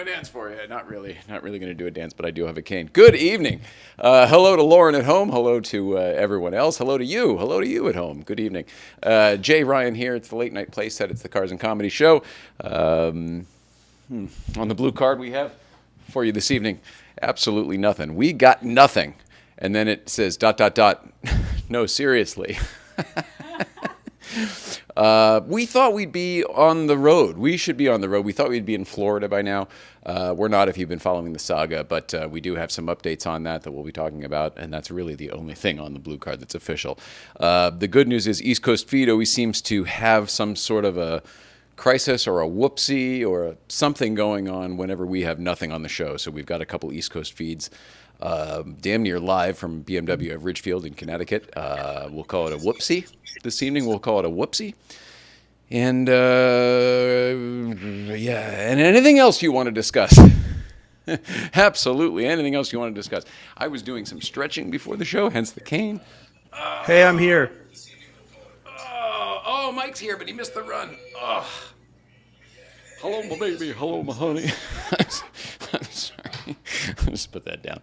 a dance for you. Not really going to do a dance, but I do have a cane. Good evening. Hello to Lauren at home. Hello to everyone else. Hello to you. Hello to you at home. Good evening. Jay Ryan here. It's the Late Night Playset. It's the Carson Comedy Show. On the blue card we have for you this evening, absolutely nothing. We got nothing. And then it says ... No, seriously. We thought we'd be on the road. We should be on the road. We thought we'd be in Florida by now. We're not if you've been following the saga, but we do have some updates on that we'll be talking about, and that's really the only thing on the blue card that's official. The good news is East Coast Feed always seems to have some sort of a crisis or a whoopsie or something going on whenever we have nothing on the show. So we've got a couple East Coast feeds damn near live from BMW of Ridgefield in Connecticut. We'll call it a whoopsie this evening. We'll call it a whoopsie. And, and anything else you want to discuss? Absolutely, anything else you want to discuss. I was doing some stretching before the show, hence the cane. Hey, I'm here. Oh, Mike's here, but he missed the run. Oh. Hello, my baby. Hello, my honey. I'm sorry. I'll just put that down.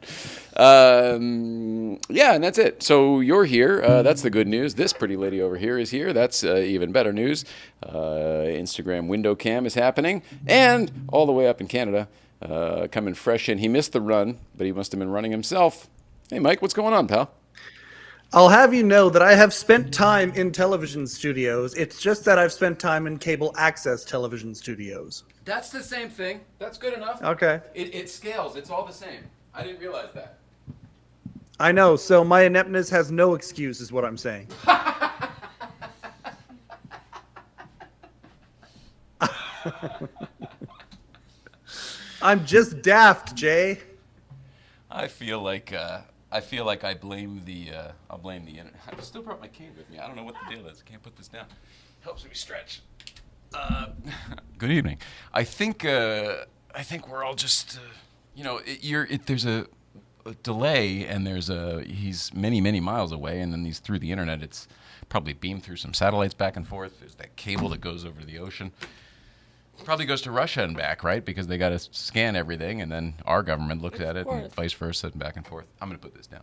And that's it. So you're here. That's the good news. This pretty lady over here is here. That's even better news. Instagram window cam is happening. And all the way up in Canada, coming fresh in. He missed the run, but he must have been running himself. Hey, Mike, what's going on, pal? I'll have you know that I have spent time in television studios. It's just that I've spent time in cable access television studios. That's the same thing. That's good enough. Okay. It scales. It's all the same. I didn't realize that. I know. So my ineptness has no excuse, is what I'm saying. I'm just daft, Jay. I feel like I blame the internet. I still brought my cane with me. I don't know what the deal is. I can't put this down. Helps me stretch. Good evening. I think we're all just there's a delay, and he's many miles away, and then he's through the internet. It's probably beamed through some satellites back and forth. There's that cable that goes over the ocean. Probably goes to Russia and back, right? Because they got to scan everything, and then our government looks at it, and vice versa, and back and forth. I'm going to put this down.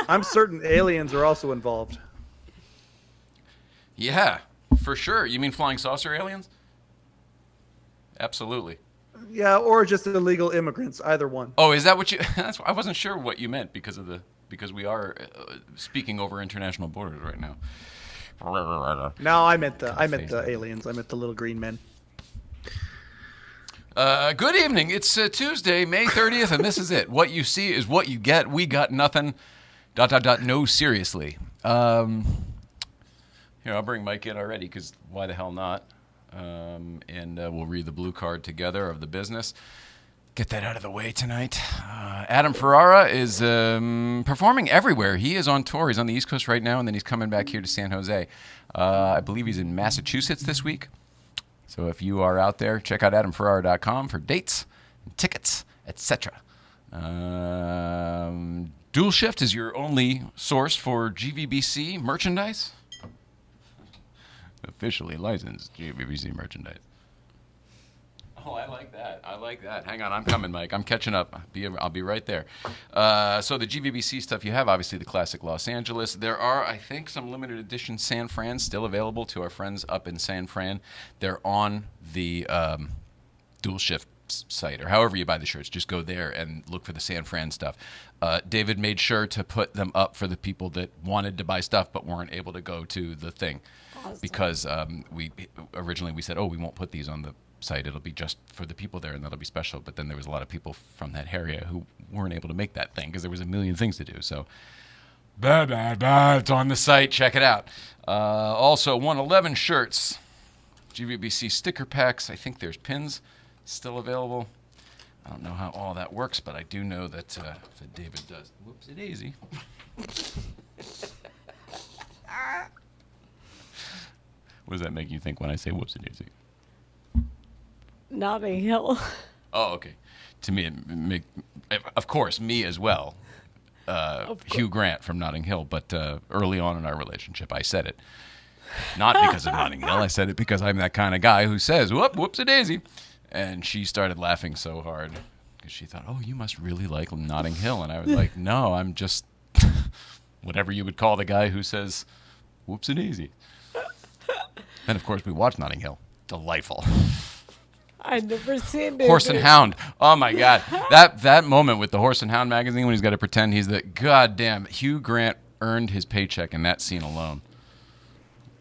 I'm certain aliens are also involved. Yeah, for sure. You mean flying saucer aliens? Absolutely. Yeah, or just illegal immigrants, either one. Oh, is that what you... I wasn't sure what you meant because we are speaking over international borders right now. No, I meant the aliens. I meant the little green men. Good evening. It's Tuesday, May 30th, and this is it. What you see is what you get. We got nothing. ... No, seriously. Here, I'll bring Mike in already, because why the hell not? And we'll read the blue card together of the business. Get that out of the way tonight. Adam Ferrara is performing everywhere. He is on tour. He's on the East Coast right now, and then he's coming back here to San Jose. I believe he's in Massachusetts this week. So if you are out there, check out adamferrara.com for dates, tickets, etc. Dual Shift is your only source for GVBC merchandise. Officially licensed GVBC merchandise. Oh, I like that. Hang on, I'm coming, Mike. I'm catching up. I'll be right there. So the GVBC stuff you have, obviously the classic Los Angeles. There are, I think, some limited edition San Fran still available to our friends up in San Fran. They're on the Dual Shift site, or however you buy the shirts. Just go there and look for the San Fran stuff. David made sure to put them up for the people that wanted to buy stuff but weren't able to go to the thing. Awesome. Because we originally said, we won't put these on the site. It'll be just for the people there, and that'll be special. But then there was a lot of people from that area who weren't able to make that thing because there was a million things to do. So, it's on the site. Check it out. Also, 111 shirts, GVBC sticker packs. I think there's pins still available. I don't know how all that works, but I do know that David does. Whoopsie daisy. What does that make you think when I say whoopsie daisy? Notting Hill. Oh, okay. To me, of course, me as well. Hugh Grant from Notting Hill, but early on in our relationship, I said it. Not because of Notting Hill. I said it because I'm that kind of guy who says, whoopsie daisy. And she started laughing so hard because she thought, oh, you must really like Notting Hill. And I was like, no, I'm just whatever you would call the guy who says, whoops and easy. And, of course, we watched Notting Hill. Delightful. I've never seen it. Horse and Hound. Oh, my God. That moment with the Horse and Hound magazine when he's got to pretend he's the goddamn Hugh Grant earned his paycheck in that scene alone.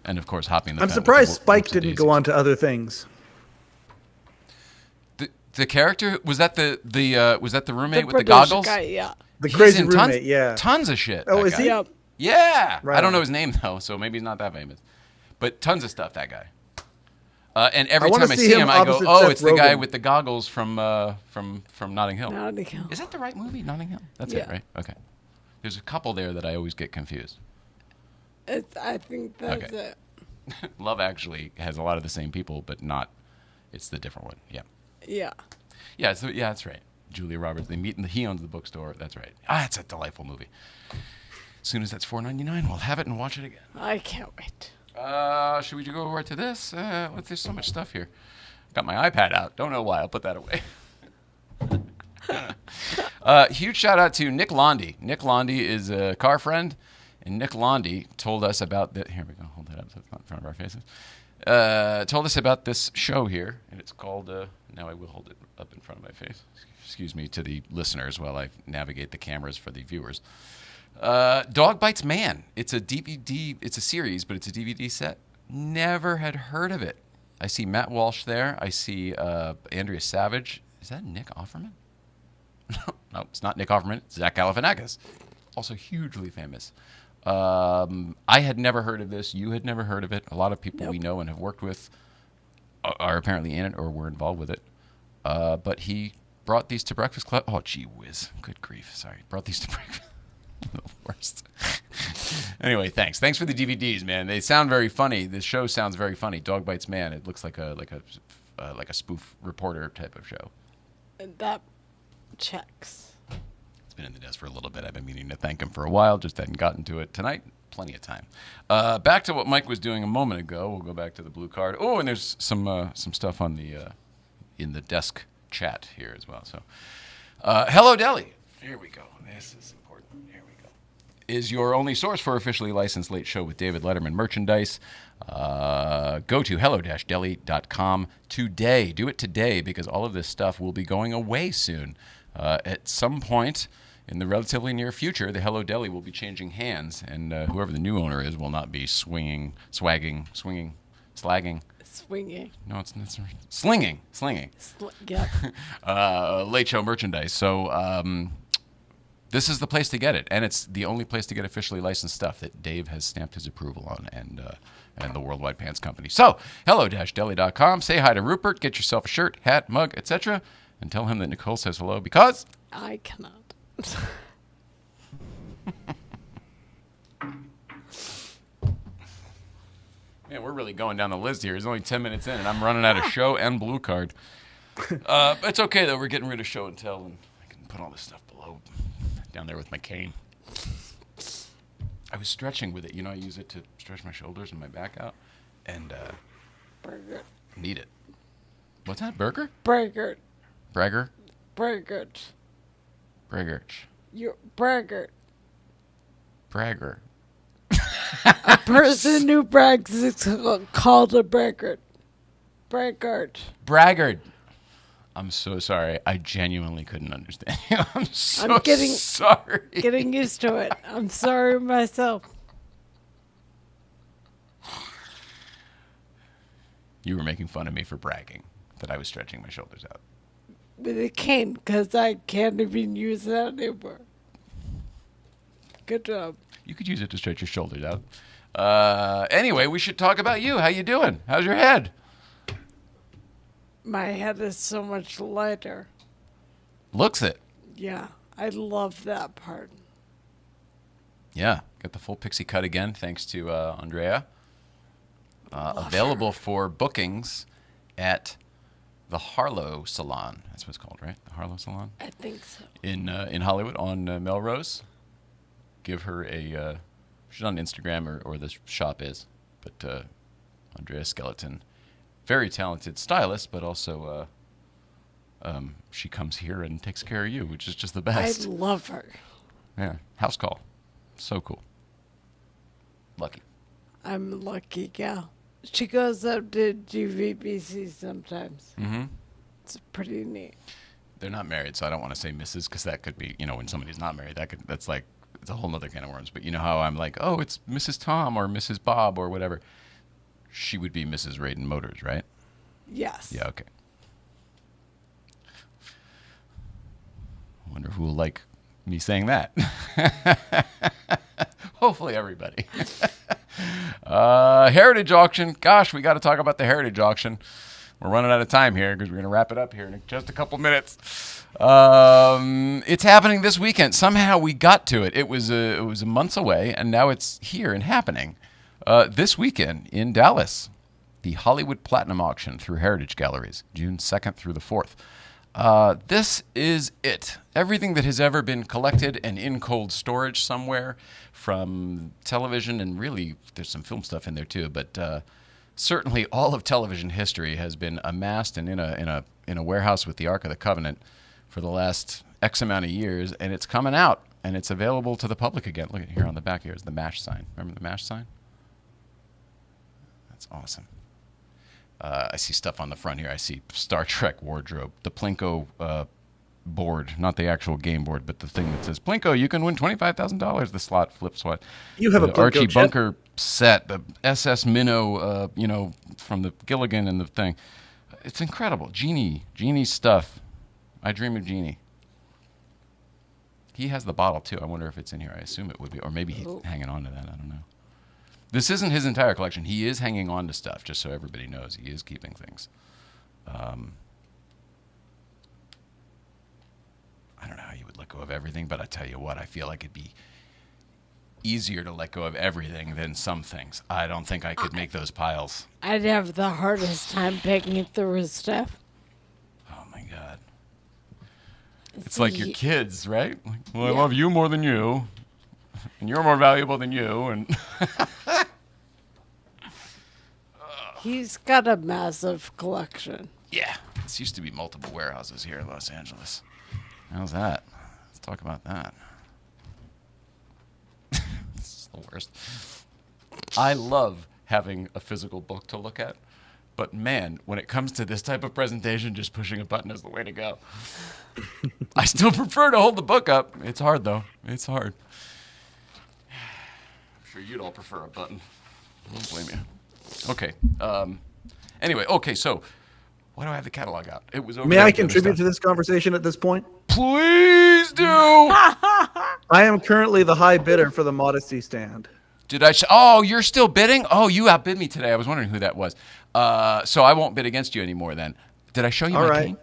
And, of course, hopping the I'm fence surprised with the Spike whoops and didn't go daisies. on to other things. The character was that the roommate with the British goggles? guy, yeah. The He's crazy in roommate, yeah. Tons of shit. Oh, that is guy. he? Yep. Yeah. Right I don't on. know his name though, so maybe he's not that famous. But tons of stuff, that guy. And every wanna time I see see him him, I go, opposite "Oh, Seth it's the guy Rogen. with the goggles from Notting Hill." Notting Hill. Is that the right movie, Notting Hill? That's Yeah. it, right? Okay. There's a couple there that I always get confused. I think that's Okay. it. Love Actually has a lot of the same people, but not. It's the different one. Yeah. Yeah. Yeah, that's right. Julia Roberts. They meet he owns the bookstore. That's right. Ah, it's a delightful movie. As soon as that's $4.99, we'll have it and watch it again. I can't wait. Should we go over to this? There's so much stuff here. Got my iPad out. Don't know why. I'll put that away. Huge shout out to Nick Londy. Nick Londy is a car friend, and Nick Londy told us about that. Here we go. Hold that up so it's not in front of our faces. Told us about this show here, and it's called. Now I will hold it up in front of my face. Excuse me to the listeners while I navigate the cameras for the viewers. Dog Bites Man. It's a DVD. It's a series, but it's a DVD set. Never had heard of it. I see Matt Walsh there. I see Andrea Savage. Is that Nick Offerman? No, it's not Nick Offerman. It's Zach Galifianakis, also hugely famous. I had never heard of this. You had never heard of it. A lot of people we know and have worked with are apparently in it or were involved with it. But he brought these to Breakfast Club. Oh, gee whiz. Good grief. Sorry. Brought these to Breakfast. The worst. Anyway, thanks. Thanks for the DVDs, man. They sound very funny. This show sounds very funny. Dog Bites Man. It looks like a spoof reporter type of show. And that checks. It's been in the desk for a little bit. I've been meaning to thank him for a while. Just hadn't gotten to it tonight. Plenty of time. Back to what Mike was doing a moment ago. We'll go back to the blue card. Oh, and there's some stuff on the in the desk chat here as well. So, Hello Deli. Here we go. This is important. Here we go. Is your only source for officially licensed Late Show with David Letterman merchandise. Go to hello-deli.com today. Do it today because all of this stuff will be going away soon. At some point in the relatively near future, the Hello Deli will be changing hands, and whoever the new owner is will not be slagging. Swinging. No, it's slinging. Yep. Late Show merchandise. So this is the place to get it, and it's the only place to get officially licensed stuff that Dave has stamped his approval on, and the Worldwide Pants Company. So hello-deli.com. Say hi to Rupert. Get yourself a shirt, hat, mug, etc., and tell him that Nicole says hello because I cannot. Man, we're really going down the list here. It's only 10 minutes in, and I'm running out of show and blue card. It's okay, though. We're getting rid of show and tell, and I can put all this stuff below, down there with my cane. I was stretching with it. You know, I use it to stretch my shoulders and my back out, and Burger. need it. What's that, burger? Braggart. Bragger? Braggart. Braggart. You're braggart. Bragger. A person who brags is called a braggart. Braggart. Braggart. I'm so sorry. I genuinely couldn't understand you. I'm so sorry. Getting used to it. I'm sorry myself. You were making fun of me for bragging that I was stretching my shoulders out. With a cane, because I can't even use that anymore. Good job. You could use it to stretch your shoulders out. Anyway, we should talk about you. How you doing? How's your head? My head is so much lighter. Looks it. Yeah, I love that part. Yeah, got the full pixie cut again, thanks to Andrea. Available for bookings at the Harlow Salon. That's what it's called, right? The Harlow Salon? I think so. In Hollywood on Melrose. Give her a... she's on Instagram, or the shop is. But Andrea Skeleton, very talented stylist, but also she comes here and takes care of you, which is just the I best. love her. Yeah, house call. So cool. Lucky. I'm a lucky gal. She goes up to GVBC sometimes. Mm-hmm. It's pretty neat. They're not married, so I don't want to say Mrs. because that could be, when somebody's not married, that's like, it's a whole other can of worms. But you know how I'm like, oh, it's Mrs. Tom or Mrs. Bob or whatever. She would be Mrs. Radin Motors, right? Yes. Yeah, okay. I wonder who will like me saying that. Hopefully everybody. Heritage auction. Gosh, we got to talk about the Heritage auction. We're running out of time here because we're going to wrap it up here in just a couple minutes. It's happening this weekend. Somehow we got to it. It was months away, and now it's here and happening. This weekend in Dallas, the Hollywood Platinum Auction through Heritage Galleries, June 2nd through the 4th. This is it. Everything that has ever been collected and in cold storage somewhere, from television, and really there's some film stuff in there too, but certainly all of television history has been amassed and in a warehouse with the Ark of the Covenant for the last X amount of years, and it's coming out and it's available to the public again. Look at here on the back here is the MASH sign. Remember the MASH sign? That's awesome. I see stuff on the front here. I see Star Trek wardrobe, the Plinko board, not the actual game board, but the thing that says Plinko, you can win $25,000. The slot flip swat. You have a the Plinko Archie chip? Bunker set, the SS Minnow, from the Gilligan and the thing. It's incredible. Genie stuff. I dream of Genie. He has the bottle too. I wonder if it's in here. I assume it would be, or maybe he's hanging on to that. I don't know. This isn't his entire collection. He is hanging on to stuff, just so everybody knows. He is keeping things. I don't know how you would let go of everything, but I tell you what, I feel like it'd be easier to let go of everything than some things. I don't think I could make those piles. I'd have the hardest time picking through his stuff. Oh, my God. It's like your kids, right? Like, well, I Yeah. love you more than you, and you're more valuable than you, and... He's got a massive collection. Yeah. This used to be multiple warehouses here in Los Angeles. How's that? Let's talk about that. This is the worst. I love having a physical book to look at, but man, when it comes to this type of presentation, just pushing a button is the way to go. I still prefer to hold the book up. It's hard, though. It's hard. I'm sure you'd all prefer a button. I don't blame you. Okay. Anyway, so why do I have the catalog out? It was over. May I contribute to this conversation at this point? Please do. I am currently the high bidder for the Modesty stand. Did I? Oh, you're still bidding? Oh, you outbid me today. I was wondering who that was. So I won't bid against you anymore then. Did I show you All my right. cane?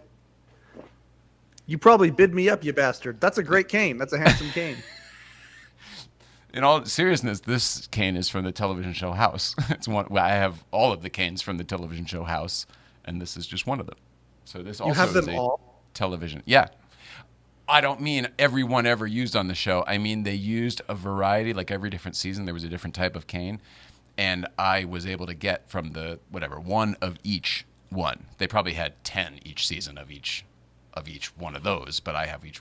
You probably bid me up, you bastard. That's a great cane. That's a handsome cane. In all seriousness, this cane is from the television show House. It's one. Well, I have all of the canes from the television show House, and this is just one of them. So this also have them is a all? television. Yeah. I don't mean every one ever used on the show. I mean they used a variety, like every different season there was a different type of cane, and I was able to get from the one of each one. They probably had 10 each season of each one of those, but I have each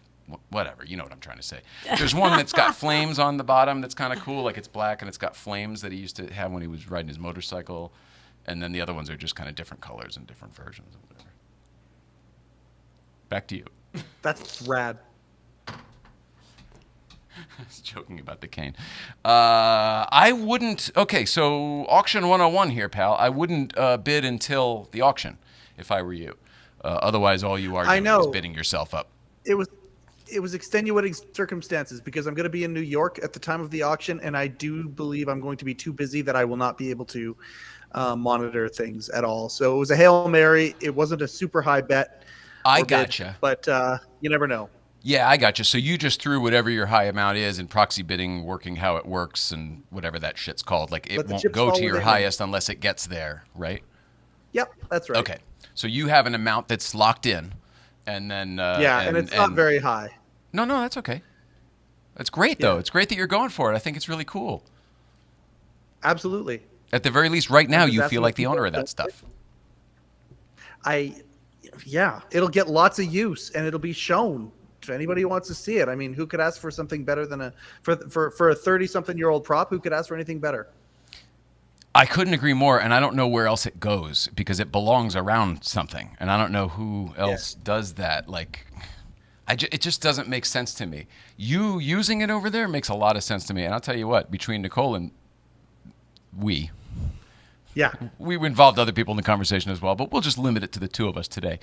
whatever, you know what I'm trying to say. There's one that's got flames on the bottom that's kind of cool, like it's black and it's got flames that he used to have when he was riding his motorcycle, and then the other ones are just kind of different colors and different versions of whatever. Back to you. That's rad. I was joking about the cane. I wouldn't... Okay, so auction 101 here, pal. I wouldn't bid until the auction if I were you. Otherwise, all you are doing is bidding yourself up. It was extenuating circumstances because I'm going to be in New York at the time of the auction, and I do believe I'm going to be too busy that I will not be able to monitor things at all. So it was a Hail Mary. It wasn't a super high bet. I gotcha. But you never know. Yeah, I gotcha. So you just threw whatever your high amount is in proxy bidding, working how it works and whatever that shit's called. Like it won't go to your highest unless it gets there, right? Yep, that's right. Okay. So you have an amount that's locked in, and then... and it's not very high. No, that's okay. That's great, though. It's great that you're going for it. I think it's really cool. Absolutely. At the very least, right now, you feel like the owner of that stuff. Yeah, it'll get lots of use and it'll be shown to anybody who wants to see it. I mean, who could ask for something better than a for a 30-something-year-old prop? Who could ask for anything better? I couldn't agree more, and I don't know where else it goes because it belongs around something, and I don't know who else does that. Like, it just doesn't make sense to me. You using it over there makes a lot of sense to me, and I'll tell you what, between Nicole and we involved other people in the conversation as well, but we'll just limit it to the two of us today.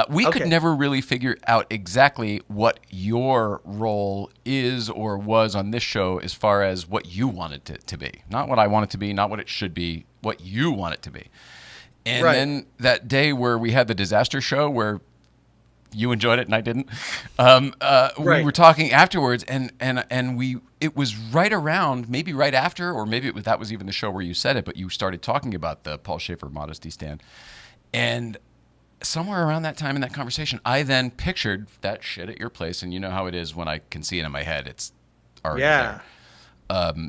We could never really figure out exactly what your role is or was on this show as far as what you wanted it to be. Not what I want it to be, not what it should be, what you want it to be. And then that day where we had the disaster show where you enjoyed it and I didn't, we were talking afterwards and it was right around, maybe right after, or maybe that was even the show where you said it, but you started talking about the Paul Schaefer modesty stand. And somewhere around that time in that conversation, I then pictured that shit at your place, and you know how it is when I can see it in my head. It's already there.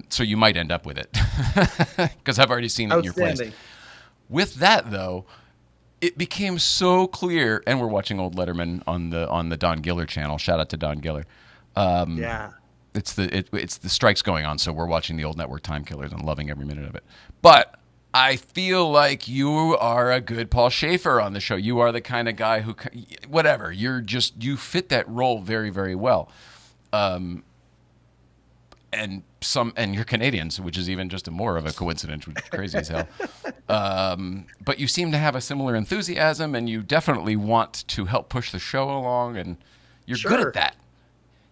So you might end up with it because I've already seen it in your place. With that, though, it became so clear, and we're watching old Letterman on the Don Giller channel. Shout out to Don Giller. It's the strikes going on, so we're watching the old network time killers and loving every minute of it. But I feel like you are a good Paul Schaefer on the show. You are the kind of guy who, whatever, you fit that role very, very well. And you're Canadian, which is even just more of a coincidence, which is crazy as hell. But you seem to have a similar enthusiasm, and you definitely want to help push the show along, and you're good at that.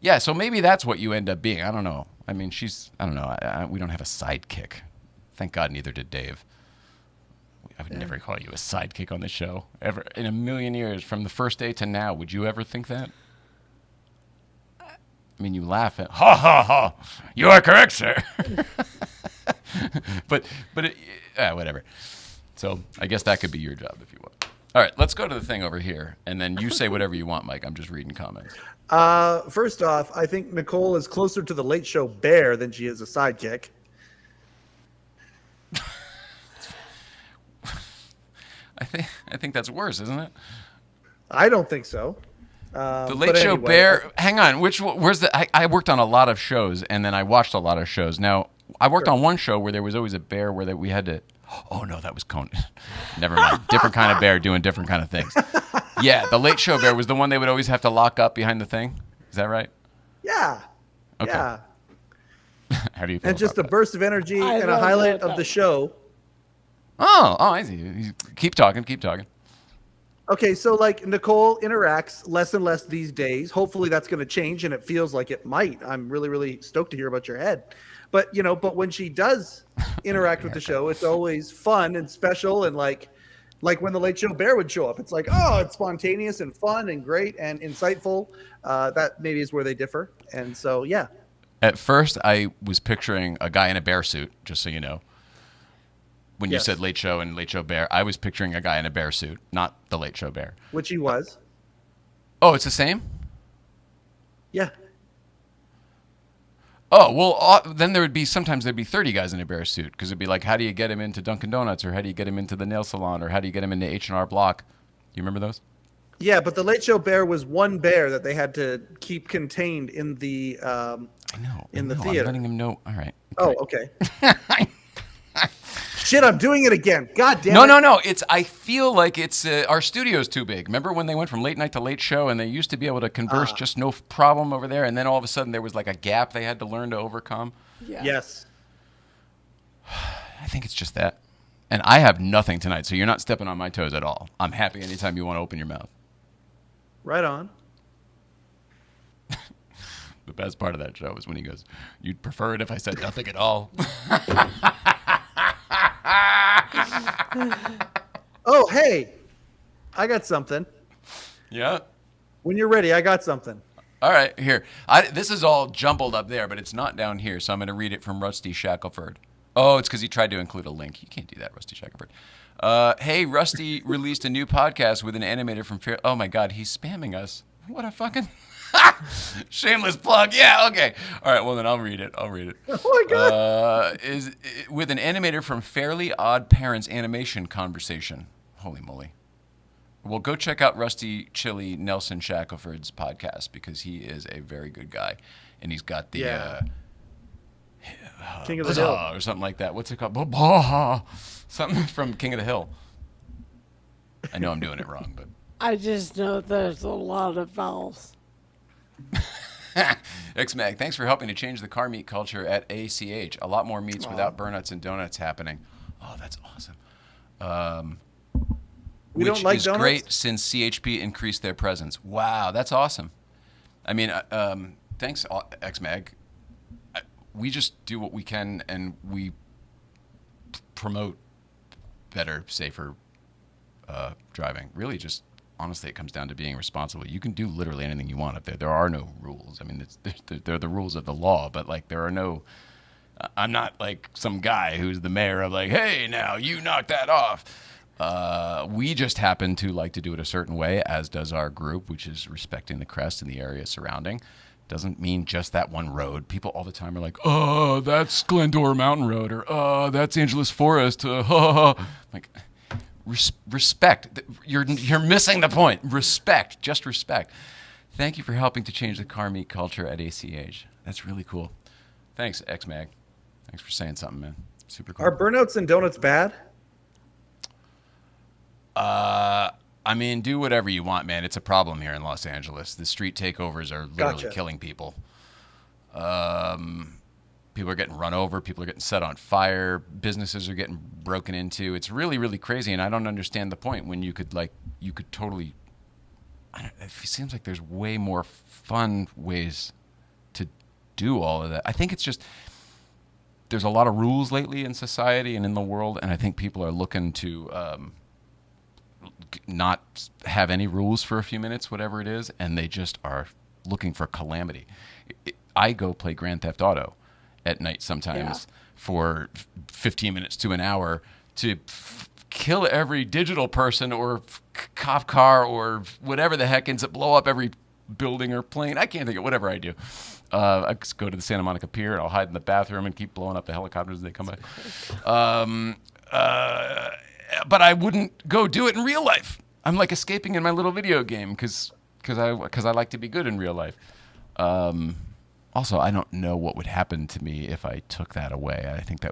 Yeah, so maybe that's what you end up being. I don't know. I mean, I don't know. We don't have a sidekick. Thank God neither did Dave. I would never call you a sidekick on the show, ever. In a million years, from the first day to now, would you ever think that? I mean, you laugh at, ha, ha, ha, you are correct, sir. but whatever. So I guess that could be your job if you want. All right, let's go to the thing over here, and then you say whatever you want, Mike. I'm just reading comments. First off, I think Nicole is closer to the Late Show Bear than she is a sidekick. I think that's worse, isn't it? I don't think so. The Late Show Bear. Hang on. Where's the? I worked on a lot of shows, and then I watched a lot of shows. Now I worked on one show where there was always a bear where we had to. Oh no, that was Conan. Never mind. Different kind of bear doing different kind of things. Yeah, the Late Show Bear was the one they would always have to lock up behind the thing. Is that right? Yeah. Okay. Yeah. How do you feel? And just a burst of energy and a highlight of the show. Oh, I see. Keep talking. Okay, so like Nicole interacts less and less these days. Hopefully that's going to change, and it feels like it might. I'm really, really stoked to hear about your head. But when she does interact with the show, it's always fun and special, and like when the Late Show Bear would show up, it's like, oh, it's spontaneous and fun and great and insightful. That maybe is where they differ. And so, yeah. At first, I was picturing a guy in a bear suit, just so you know. When you said Late Show and Late Show Bear, I was picturing a guy in a bear suit, not the Late Show Bear. Which he was. Oh, it's the same? Yeah. Oh, well, then sometimes there'd be 30 guys in a bear suit, because it'd be like, how do you get him into Dunkin' Donuts, or how do you get him into the nail salon, or how do you get him into H&R Block? You remember those? Yeah, but the Late Show Bear was one bear that they had to keep contained in the the theater. I'm letting him know. All right. Oh, okay. Shit, I'm doing it again. God damn it. No. I feel like it's our studio's too big. Remember when they went from late night to late show, and they used to be able to converse just no problem over there, and then all of a sudden there was like a gap they had to learn to overcome? Yeah. Yes. I think it's just that. And I have nothing tonight, so you're not stepping on my toes at all. I'm happy anytime you want to open your mouth. Right on. The best part of that show is when he goes, "You'd prefer it if I said nothing at all." Oh, hey, I got something. Yeah? When you're ready, I got something. All right, here. This is all jumbled up there, but it's not down here, so I'm going to read it from Rusty Shackelford. Oh, it's because he tried to include a link. You can't do that, Rusty Shackelford. Hey, Rusty released a new podcast with an animator from Fair... Oh, my God, he's spamming us. What a fucking... Shameless plug. Yeah, okay. All right, well, then I'll read it. Oh, my God. Is with an animator from Fairly Odd Parents Animation Conversation. Holy moly. Well, go check out Rusty Chili Nelson Shackelford's podcast because he is a very good guy, and he's got the King of the Hill or something like that. What's it called? Bazaar. Something from King of the Hill. I know I'm doing it wrong, but I just know there's a lot of vowels. X-Mag, thanks for helping to change the car meet culture at ACH. A lot more meets without burnouts and donuts happening. Oh, that's awesome. We Which don't like is donuts? great since CHP increased their presence. Wow, that's awesome. I mean, thanks, X-Mag. We just do what we can, and we promote better, safer driving. Really, just honestly, it comes down to being responsible. You can do literally anything you want up there. There are no rules. I mean, they're the rules of the law, but like there are no. I'm not like some guy who's the mayor of like, hey, now you knock that off. We just happen to like to do it a certain way, as does our group, which is respecting the crest and the area surrounding. Doesn't mean just that one road. People all the time are like, oh, that's Glendora Mountain Road, or oh, that's Angeles Forest. Like, respect. You're missing the point. Respect. Just respect. Thank you for helping to change the car meet culture at ACH. That's really cool. Thanks, X-Mag. Thanks for saying something, man. Super cool. Are burnouts and donuts bad? I mean, do whatever you want, man. It's a problem here in Los Angeles. The street takeovers are literally killing people. People are getting run over. People are getting set on fire. Businesses are getting broken into. It's really, really crazy, and I don't understand the point when you could totally. It seems like there's way more fun ways to do all of that. I think it's just there's a lot of rules lately in society and in the world, and I think people are looking to not have any rules for a few minutes, whatever it is, and they just are looking for calamity. I go play Grand Theft Auto at night sometimes for 15 minutes to an hour to kill every digital person or cop car or whatever the heck ends up blow up every building or plane. I can't think of whatever I do. I just go to the Santa Monica Pier and I'll hide in the bathroom and keep blowing up the helicopters as they come by. But I wouldn't go do it in real life. I'm like escaping in my little video game because I like to be good in real life. Also, I don't know what would happen to me if I took that away. I think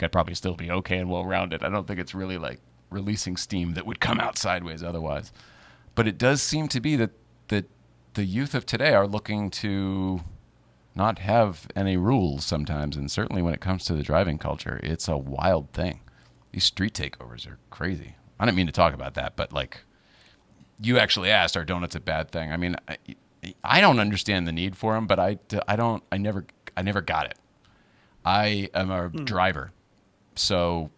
I'd probably still be okay and well-rounded. I don't think it's really like releasing steam that would come out sideways otherwise. But it does seem to be that the youth of today are looking to not have any rules sometimes, and certainly when it comes to the driving culture, it's a wild thing. These street takeovers are crazy. I didn't mean to talk about that, but like you actually asked, are donuts a bad thing? I mean, I don't understand the need for them, but I never got it. I am a driver, so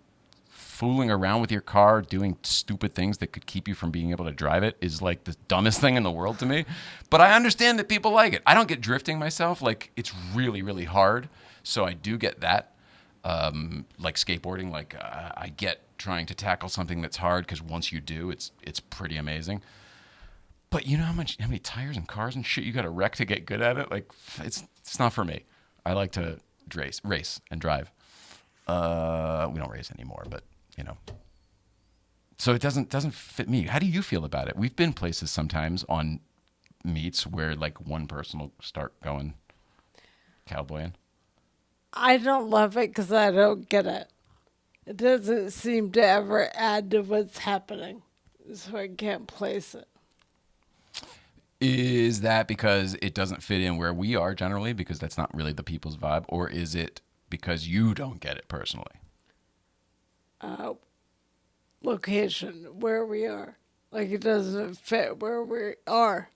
fooling around with your car, doing stupid things that could keep you from being able to drive it is like the dumbest thing in the world to me. But I understand that people like it. I don't get drifting myself. Like it's really, really hard. So I do get that. Like skateboarding, like I get trying to tackle something that's hard because once you do, it's pretty amazing. But you know how many tires and cars and shit you got to wreck to get good at it? Like it's not for me. I like to race and drive. We don't race anymore, but you know. So it doesn't fit me. How do you feel about it? We've been places sometimes on meets where like one person will start going cowboying. I don't love it because I don't get it. It doesn't seem to ever add to what's happening, so I can't place it. Is that because it doesn't fit in where we are generally, because that's not really the people's vibe, or is it because you don't get it personally? Location, where we are. Like it doesn't fit where we are.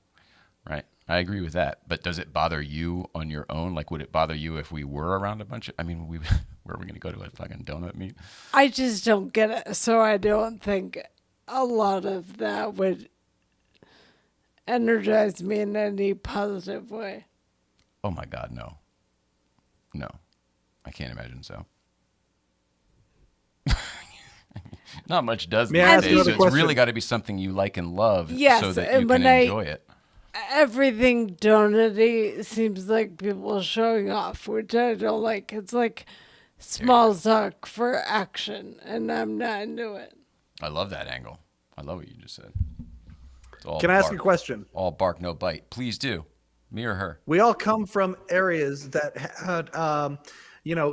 Right. I agree with that. But does it bother you on your own? Like, would it bother you if we were around a bunch of... I mean, where are we going to go to a fucking donut meet? I just don't get it. So I don't think a lot of that would energize me in any positive way. Oh, my God, no. No. I can't imagine so. Not much does these days. So it's really got to be something you like and love so that you can enjoy it. Everything donut-y seems like people showing off, which I don't like. It's like small talk for action, and I'm not into it. I love that angle. I love what you just said. It's all Can I ask bark. a question? All bark, no bite. Please do. Me or her? We all come from areas that had,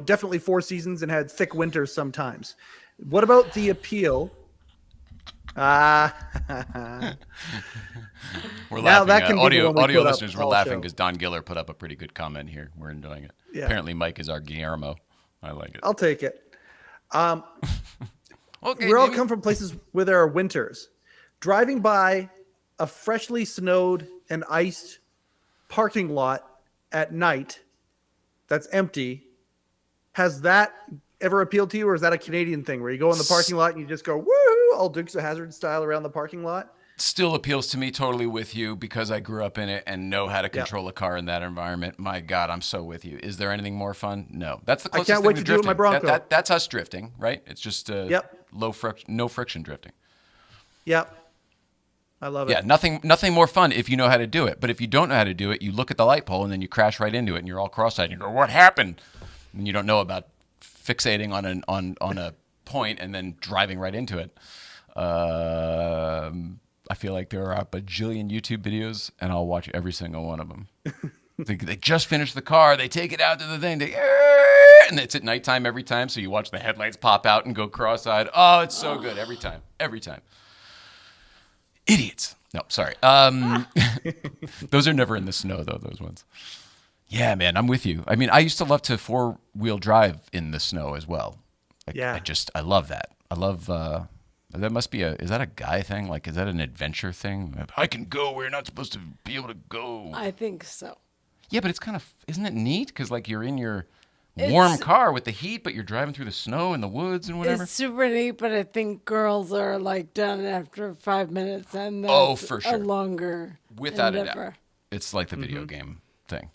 definitely 4 seasons and had thick winters sometimes. What about the appeal? Ah, We're now laughing. that can be the one we Audio put up listeners, we're all laughing show. because Don Giller put up a pretty good comment here. We're enjoying it. Yeah. Apparently, Mike is our Guillermo. I like it. I'll take it. Okay, We all Jimmy. come from places where there are winters. Driving by a freshly snowed and iced parking lot at night that's empty, has that ever appealed to you, or is that a Canadian thing where you go in the parking lot and you just go woo, all Dukes of Hazzard style around the parking lot? Still appeals to me, totally with you, because I grew up in it and know how to control a car in that environment. My God, I'm so with you. Is there anything more fun? No. That's the closest can't thing wait to to do it with drifting. my Bronco. That's us drifting, right? It's just no friction drifting. Yep. I love it. Yeah, nothing more fun if you know how to do it. But if you don't know how to do it, you look at the light pole and then you crash right into it and you're all cross-eyed and you go, "What happened?" And you don't know about fixating on a point and then driving right into it. I feel like there are a bajillion YouTube videos, and I'll watch every single one of them. They just finished the car, they take it out to the thing, and it's at nighttime every time, so you watch the headlights pop out and go cross-eyed. Oh, it's so good every time. Idiots. No, sorry. Those are never in the snow, though, those ones. Yeah, man, I'm with you. I mean, I used to love to four-wheel drive in the snow as well. I love that. I love, that must be is that a guy thing? Like, is that an adventure thing? I can go where you're not supposed to be able to go. I think so. Yeah, but it's kind of, isn't it neat? Because, like, you're in your warm car with the heat, but you're driving through the snow and the woods and whatever. It's super neat, but I think girls are like done after 5 minutes, and that's for sure. a longer Without a endeavor. doubt. It's like the video game thing.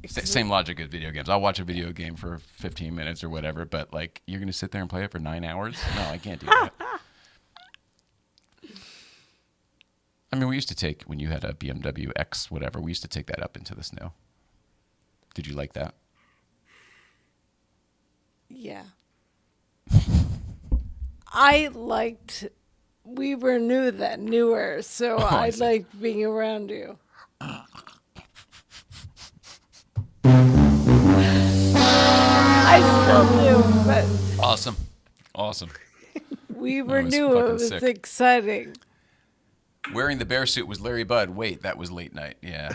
Same logic as video games. I'll watch a video game for 15 minutes or whatever, but like you're going to sit there and play it for 9 hours? No, I can't do that. I mean, we used to take, when you had a BMW X, whatever, we used to take that up into the snow. Did you like that? Yeah. We were newer, so I see. liked being around you. I still do, but Awesome. we were was new. fucking It was sick. exciting. Wearing the bear suit was Larry Bud. Wait, that was late night. Yeah.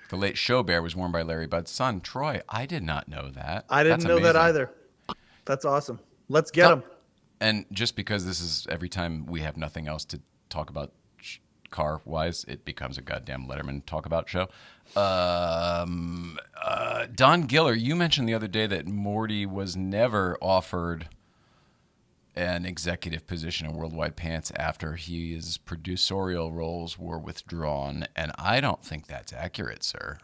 The late show bear was worn by Larry Bud's son, Troy. I did not know that. I didn't That's know that amazing. either. That's awesome. Let's get them. And just because this is every time we have nothing else to talk about car-wise, it becomes a goddamn Letterman talk-about show. Don Giller, you mentioned the other day that Morty was never offered an executive position in Worldwide Pants after his producerial roles were withdrawn, and I don't think that's accurate, sir.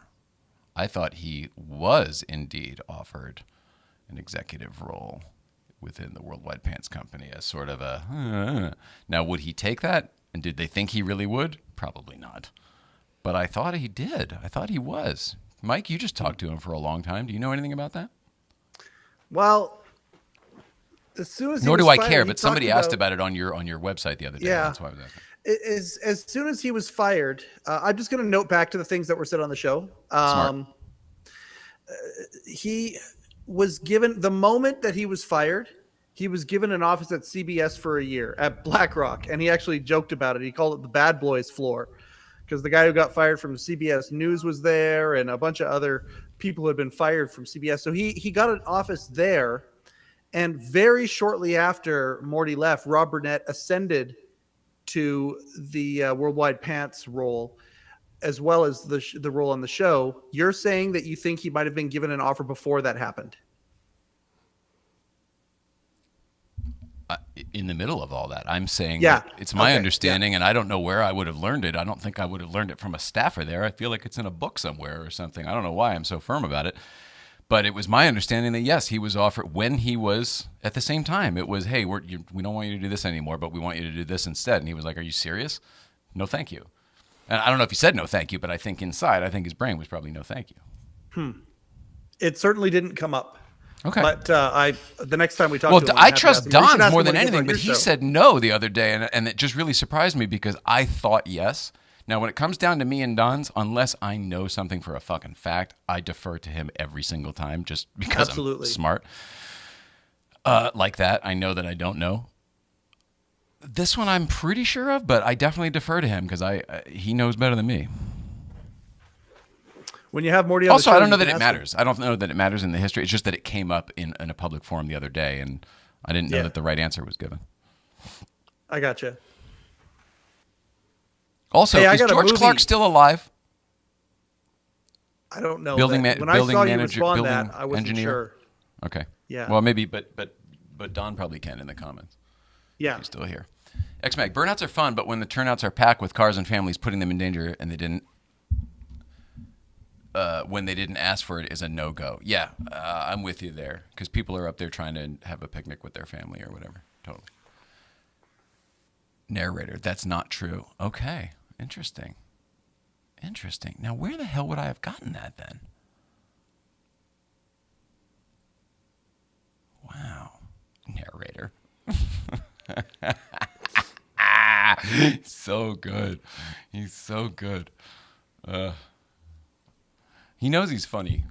I thought he was indeed offered an executive role within the Worldwide Pants Company as sort of a... Now, would he take that? And did they think he really would? Probably not. But I thought he did. I thought he was. Mike, you just talked to him for a long time. Do you know anything about that? Well, as soon as he Nor was do I fired, care, he but somebody talked asked about it on your website the other day. Yeah. That's why I was asking. as soon as he was fired, I'm just going to note back to the things that were said on the show. Smart. He was given, the moment that he was fired, he was given an office at CBS for a year at BlackRock, and he actually joked about it. He called it the bad boys floor, because the guy who got fired from CBS News was there, and a bunch of other people had been fired from CBS. So he got an office there, and very shortly after Morty left, Rob Burnett ascended to the Worldwide Pants role, as well as the role on the show. You're saying that you think he might have been given an offer before that happened? In the middle of all that, I'm saying Yeah. that it's my Okay. understanding, and I don't know where I would have learned it. I don't think I would have learned it from a staffer there. I feel like it's in a book somewhere or something. I don't know why I'm so firm about it. But it was my understanding that, yes, he was offered when he was at the same time. It was, hey, we don't want you to do this anymore, but we want you to do this instead. And he was like, are you serious? No, thank you. And I don't know if he said no, thank you, but I think inside, I think his brain was probably no, thank you. It certainly didn't come up. Okay. But the next time we talk Well, to him, I'm I happy to trust ask him. Or you should Don's ask more him than when he gets anything, on but your he show. said no the other day, and it just really surprised me because I thought yes. Now, when it comes down to me and Don's, unless I know something for a fucking fact, I defer to him every single time just because Absolutely. I'm smart. Like that, I know that I don't know. This one I'm pretty sure of, but I definitely defer to him because he knows better than me. When you have Morty on Also, the show, I don't know you that can it ask him. matters. I don't know that it matters in the history. It's just that it came up in a public forum the other day, and I didn't know Yeah. that the right answer was given. I gotcha. Also, Hey, I is got a George movie. Clark still alive? I don't know. Building that. ma- When I building saw you manager- respond building that, I wasn't engineer? sure. Okay. Yeah. Well, maybe, but Don probably can in the comments. Yeah. He's still here. X-Mag, burnouts are fun, but when the turnouts are packed with cars and families putting them in danger and they didn't, when they didn't ask for it is a no-go. Yeah, I'm with you there because people are up there trying to have a picnic with their family or whatever. Totally. Narrator, that's not true. Okay, interesting. Interesting. Now, where the hell would I have gotten that then? Wow. Narrator. So good. He's so good. He knows he's funny,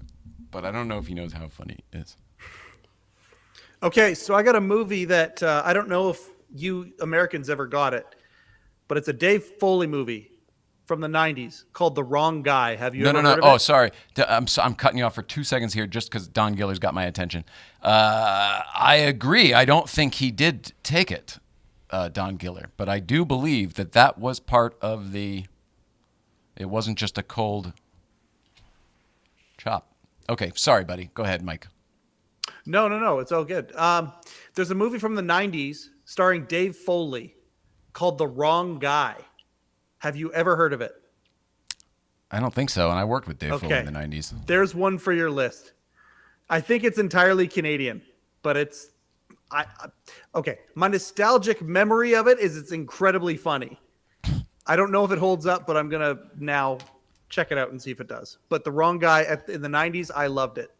but I don't know if he knows how funny he is. Okay, so I got a movie that I don't know if you Americans ever got it, but it's a Dave Foley movie from the 90s called The Wrong Guy. Have you ever heard of it? Oh, sorry. I'm cutting you off for 2 seconds here just because Don Giller's got my attention. I agree. I don't think he did take it, Don Giller, but I do believe that was part of the. It wasn't just a cold chop. Okay, sorry, buddy. Go ahead, Mike. No. It's all good. There's a movie from the 90s starring Dave Foley called The Wrong Guy. Have you ever heard of it? I don't think so, and I worked with Dave Foley in the 90s. There's one for your list. I think it's entirely Canadian, but it's okay. My nostalgic memory of it is it's incredibly funny. I don't know if it holds up, but I'm gonna now check it out and see if it does. But The Wrong Guy in the 90s, I loved it.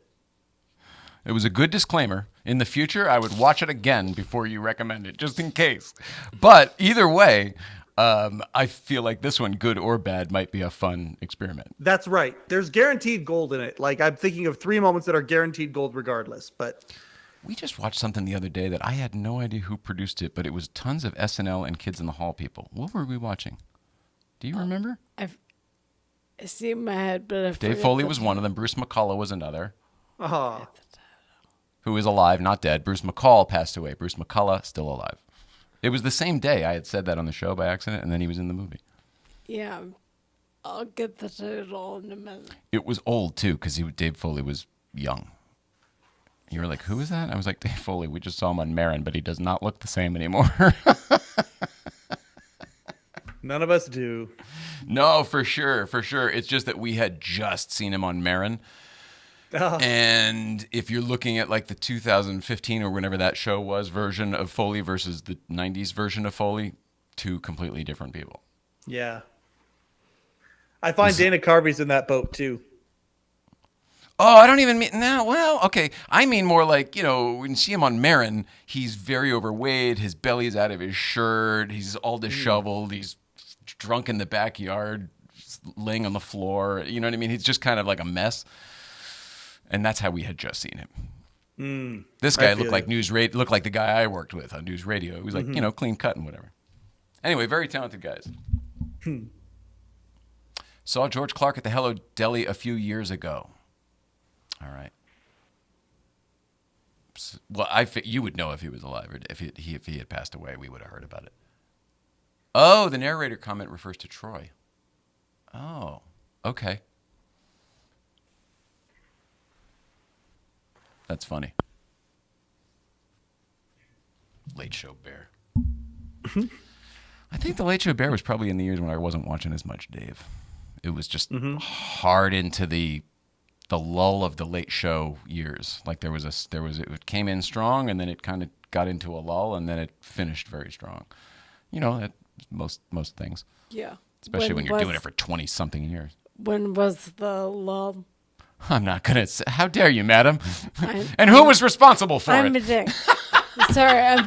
It was a good disclaimer. In the future, I would watch it again before you recommend it, just in case. But either way, I feel like this one, good or bad, might be a fun experiment. That's right. There's guaranteed gold in it. Like I'm thinking of 3 moments that are guaranteed gold regardless. But We just watched something the other day that I had no idea who produced it, but it was tons of SNL and Kids in the Hall people. What were we watching? Do you remember? I see in my head, but I Dave forget Foley the- was one of them. Bruce McCullough was another, oh, who is alive, not dead. Bruce McCall passed away. Bruce McCullough, still alive. It was the same day I had said that on the show by accident, and then he was in the movie. Yeah, I'll get the title in a minute. It was old, too, because Dave Foley was young. You were like, who is that? I was like, Dave Foley. We just saw him on Marin, but he does not look the same anymore. none of us do. No, for sure, for sure. It's just that we had just seen him on Marin. Oh. And if you're looking at like the 2015 or whenever that show was version of Foley versus the 90s version of Foley, two completely different people. Yeah. I find Dana Carvey's in that boat too. Oh, I don't even mean now. Well, okay. I mean more like, when you see him on Marin, he's very overweight. His belly's out of his shirt. He's all disheveled. He's drunk in the backyard, laying on the floor. You know what I mean? He's just kind of like a mess. And that's how we had just seen him. This guy looked like looked like the guy I worked with on news radio. He was like, clean cut and whatever. Anyway, very talented guys. Saw George Clark at the Hello Deli a few years ago. All right. Well, you would know if he was alive, or if he had passed away, we would have heard about it. Oh, the narrator comment refers to Troy. Oh, okay. That's funny. Late Show Bear. I think the Late Show Bear was probably in the years when I wasn't watching as much Dave. It was just hard into the lull of the Late Show years. Like it came in strong, and then it kind of got into a lull, and then it finished very strong. Most things. Yeah. Especially when you're doing it for 20-something years. When was the lull? I'm not going to say. How dare you, madam? I'm- And who was responsible for I'm a it? dick. Sorry,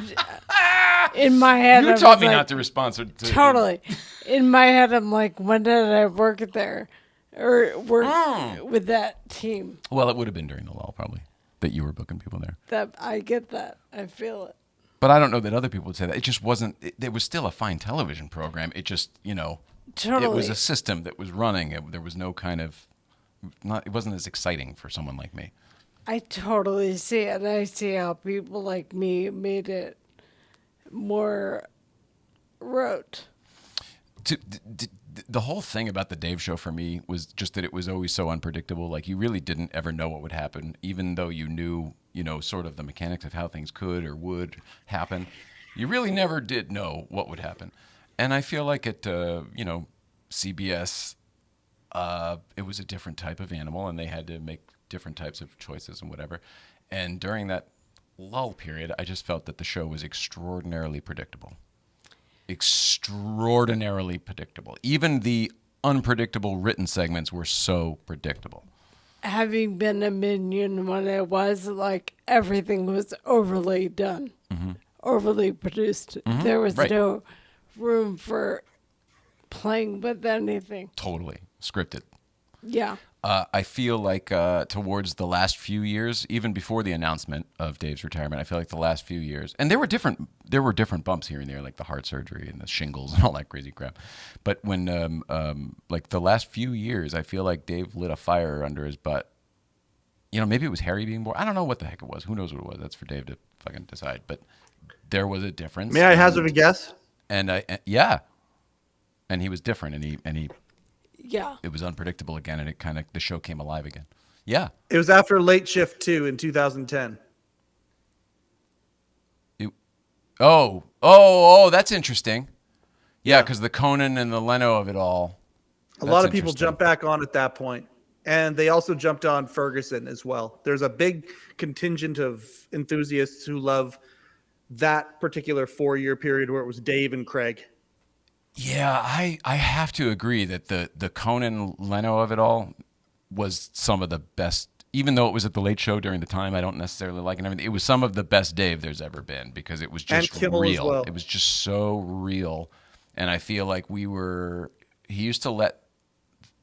in my head. You I taught was me like, not to respond to. Totally. In my head, I'm like, when did I work there, or work with that team? Well, it would have been during the lull, probably, that you were booking people there. That I get that. I feel it. But I don't know that other people would say that. It just wasn't. It was still a fine television program. It just, Totally. it was a system that was running. There was no kind of. It wasn't as exciting for someone like me. I totally see it. And I see how people like me made it more rote. The whole thing about the Dave Show for me was just that it was always so unpredictable. Like, you really didn't ever know what would happen, even though you knew, sort of the mechanics of how things could or would happen. You really never did know what would happen. And I feel like at, CBS, it was a different type of animal, and they had to make different types of choices and whatever. And during that lull period, I just felt that the show was extraordinarily predictable. Extraordinarily predictable. Even the unpredictable written segments were so predictable. Having been a minion when it was like everything was overly done, overly produced. There was no room for playing with anything. Totally scripted. Yeah. I feel like towards the last few years, even before the announcement of Dave's retirement, I feel like the last few years, and there were different bumps here and there, like the heart surgery and the shingles and all that crazy crap. But when like the last few years, I feel like Dave lit a fire under his butt. Maybe it was Harry being born. I don't know what the heck it was. Who knows what it was? That's for Dave to fucking decide. But there was a difference. May I hazard a guess? And yeah, and he was different, and he. Yeah. It was unpredictable again, and the show came alive again. Yeah. It was after Late Shift 2 in 2010. Oh, that's interesting. Yeah, because the Conan and the Leno of it all. A lot of people jumped back on at that point. And they also jumped on Ferguson as well. There's a big contingent of enthusiasts who love that particular 4-year period where it was Dave and Craig. Yeah, I have to agree that the Conan Leno of it all was some of the best. Even though it was at the Late Show during the time, I don't necessarily like it. It was some of the best Dave there's ever been, because it was just Kimmel real. as well. It was just so real, and I feel like he used to let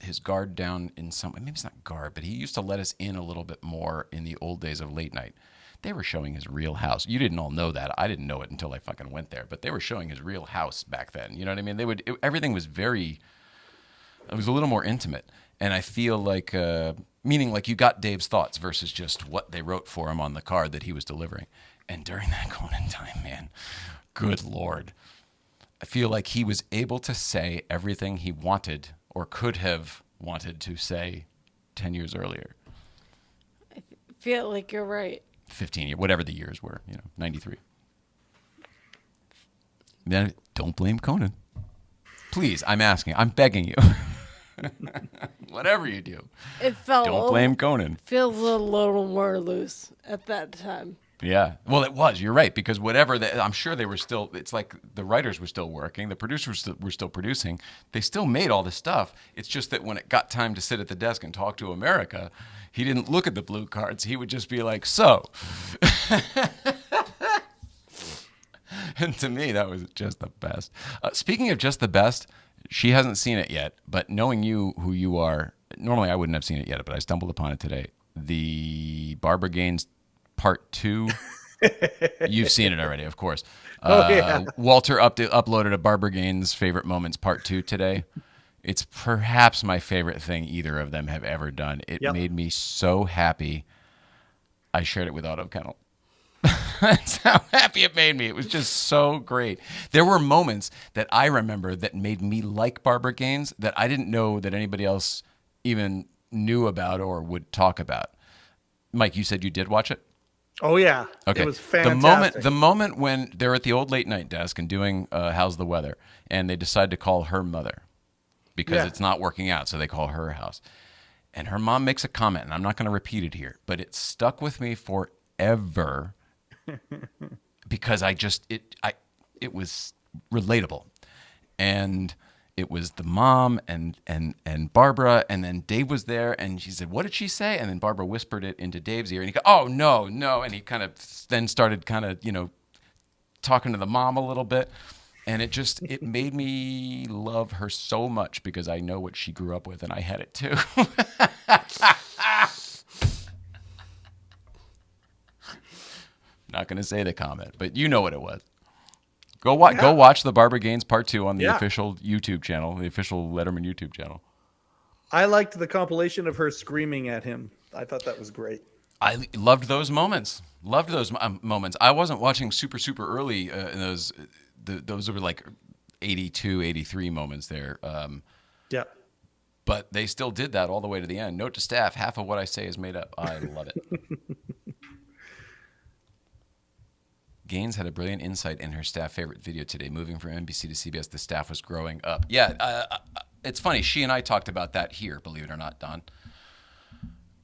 his guard down in some. Maybe it's not guard, but he used to let us in a little bit more in the old days of late night. They were showing his real house. You didn't all know that. I didn't know it until I fucking went there. But they were showing his real house back then. You know what I mean? Everything was it was a little more intimate. And I feel like, meaning like you got Dave's thoughts versus just what they wrote for him on the card that he was delivering. And during that Conan time, man, good Lord. I feel like he was able to say everything he wanted or could have wanted to say 10 years earlier. I feel like you're right. 15 years, whatever the years were, 93. Then don't blame Conan. Please, I'm asking. I'm begging you. Whatever you do, don't blame Conan. Feels a little more loose at that time. Yeah. Well, it was. You're right, because I'm sure they were still, it's like the writers were still working, the producers were still producing. They still made all this stuff. It's just that when it got time to sit at the desk and talk to America, he didn't look at the blue cards. He would just be like, so. And to me, that was just the best. Speaking of just the best, she hasn't seen it yet, but knowing you, who you are, normally I wouldn't have seen it yet, but I stumbled upon it today. The Barbara Gaines Part 2. You've seen it already, of course. Yeah. Walter uploaded a Barbara Gaines Favorite Moments Part 2 today. It's perhaps my favorite thing either of them have ever done. It made me so happy. I shared it with Auto Kennel. That's how happy it made me. It was just so great. There were moments that I remember that made me like Barbara Gaines that I didn't know that anybody else even knew about or would talk about. Mike, you said you did watch it? Oh, yeah. Okay. It was fantastic. The moment when they're at the old late night desk and doing How's the Weather, and they decide to call her mother because it's not working out, so they call her house. And her mom makes a comment, and I'm not going to repeat it here, but it stuck with me forever because it was relatable. And it was the mom and Barbara, and then Dave was there, and she said, "What did she say?" And then Barbara whispered it into Dave's ear, and he go, "Oh, no, no," and he kind of then started kind of, talking to the mom a little bit, and it made me love her so much because I know what she grew up with, and I had it too. Not going to say the comment, but you know what it was. Go watch the Barbara Gaines Part 2 on the official YouTube channel, the official Letterman YouTube channel. I liked the compilation of her screaming at him. I thought that was great. I loved those moments. Moments. I wasn't watching super early in those. Those were like 82, 83 moments there. Yeah. But they still did that all the way to the end. Note to staff, half of what I say is made up. I love it. Gaines had a brilliant insight in her staff favorite video today. Moving from NBC to CBS, the staff was growing up. Yeah, it's funny. She and I talked about that here, believe it or not, Don.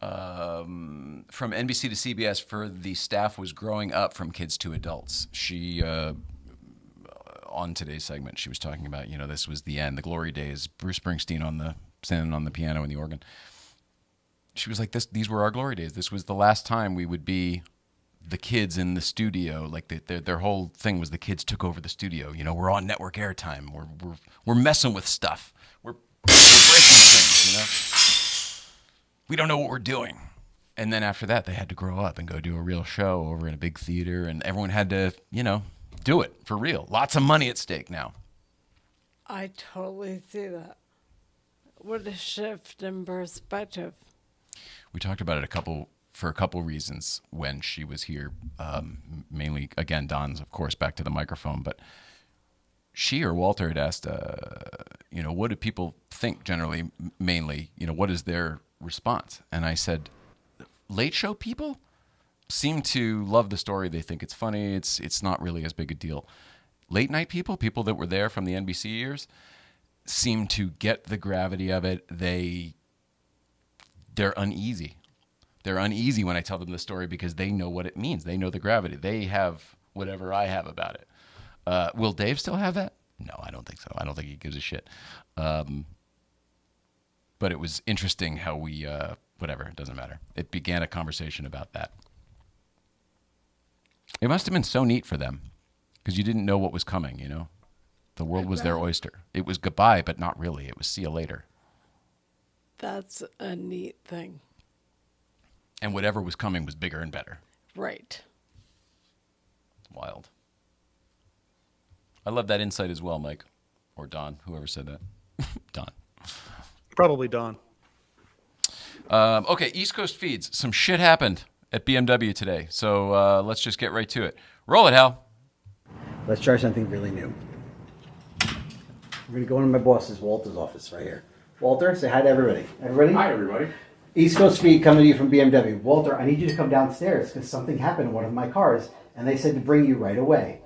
From NBC to CBS, for the staff was growing up from kids to adults. She, on today's segment, she was talking about, this was the end, the glory days, Bruce Springsteen standing on the piano and the organ. She was like, these were our glory days. This was the last time we would be the kids in the studio. Like their whole thing was the kids took over the studio. We're on network airtime. We're messing with stuff. We're breaking things. We don't know what we're doing. And then after that, they had to grow up and go do a real show over in a big theater, and everyone had to, do it for real. Lots of money at stake now. I totally see that. What a shift in perspective. We talked about it for a couple reasons when she was here. Mainly, again, Don's, of course, back to the microphone, but she or Walter had asked, what do people think generally, mainly, what is their response? And I said, late show people seem to love the story. They think it's funny. It's not really as big a deal. Late night people that were there from the NBC years, seem to get the gravity of it. They're uneasy. They're uneasy when I tell them the story because they know what it means. They know the gravity. They have whatever I have about it. Will Dave still have that? No, I don't think so. I don't think he gives a shit. But it was interesting how we, whatever, it doesn't matter. It began a conversation about that. It must have been so neat for them because you didn't know what was coming, The world was their oyster. It was goodbye, but not really. It was see you later. That's a neat thing. And whatever was coming was bigger and better. Right. It's wild. I love that insight as well, Mike. Or Don, whoever said that. Don. Probably Don. Okay, East Coast feeds. Some shit happened at BMW today. So let's just get right to it. Roll it, Hal. Let's try something really new. We're going to go into my boss's, Walter's office right here. Walter, say hi to everybody. Everybody? Hi, everybody. East Coast feed coming to you from BMW. Walter, I need you to come downstairs because something happened in one of my cars, and they said to bring you right away.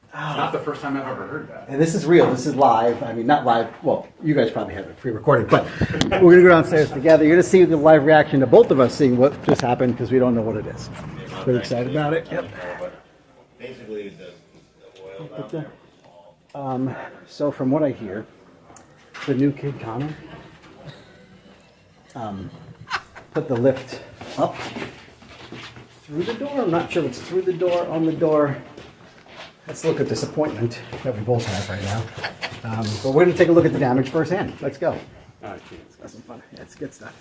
It's not the first time I've ever heard that. And this is real. This is live. I mean, not live. Well, you guys probably have it pre-recorded, but we're going to go downstairs together. You're going to see the live reaction to both of us seeing what just happened because we don't know what it is. Pretty excited about it. Yep. Basically, the oil But, down there. So from what I hear, the new kid Connor put the lift up through the door. I'm not sure if it's through the door, on the door. Let's look at disappointment that we both have right now. But we're going to take a look at the damage firsthand. Let's go. That's some fun. Yeah, it's good stuff.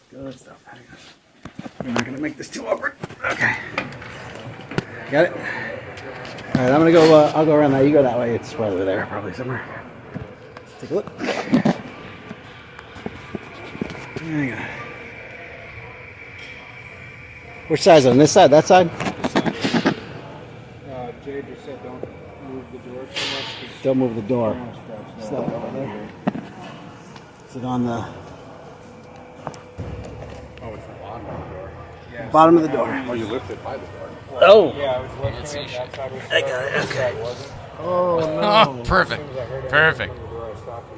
Good stuff. We're not going to make this too awkward. Okay. Got it? All right, I'm going to go, I'll go around that. You go that way. It's right over there, probably somewhere. Let's take a look. There you go. Which side's on this side? That side? Jay just said don't move the door so much. Don't move the door. It's not over there. Is it on the Oh, it's the bottom of the door. Yeah, bottom of the door? Oh, you lifted by the door. Oh! yeah, I was lifting it. That side was I got it, okay. Oh, no. Oh, perfect. Perfect.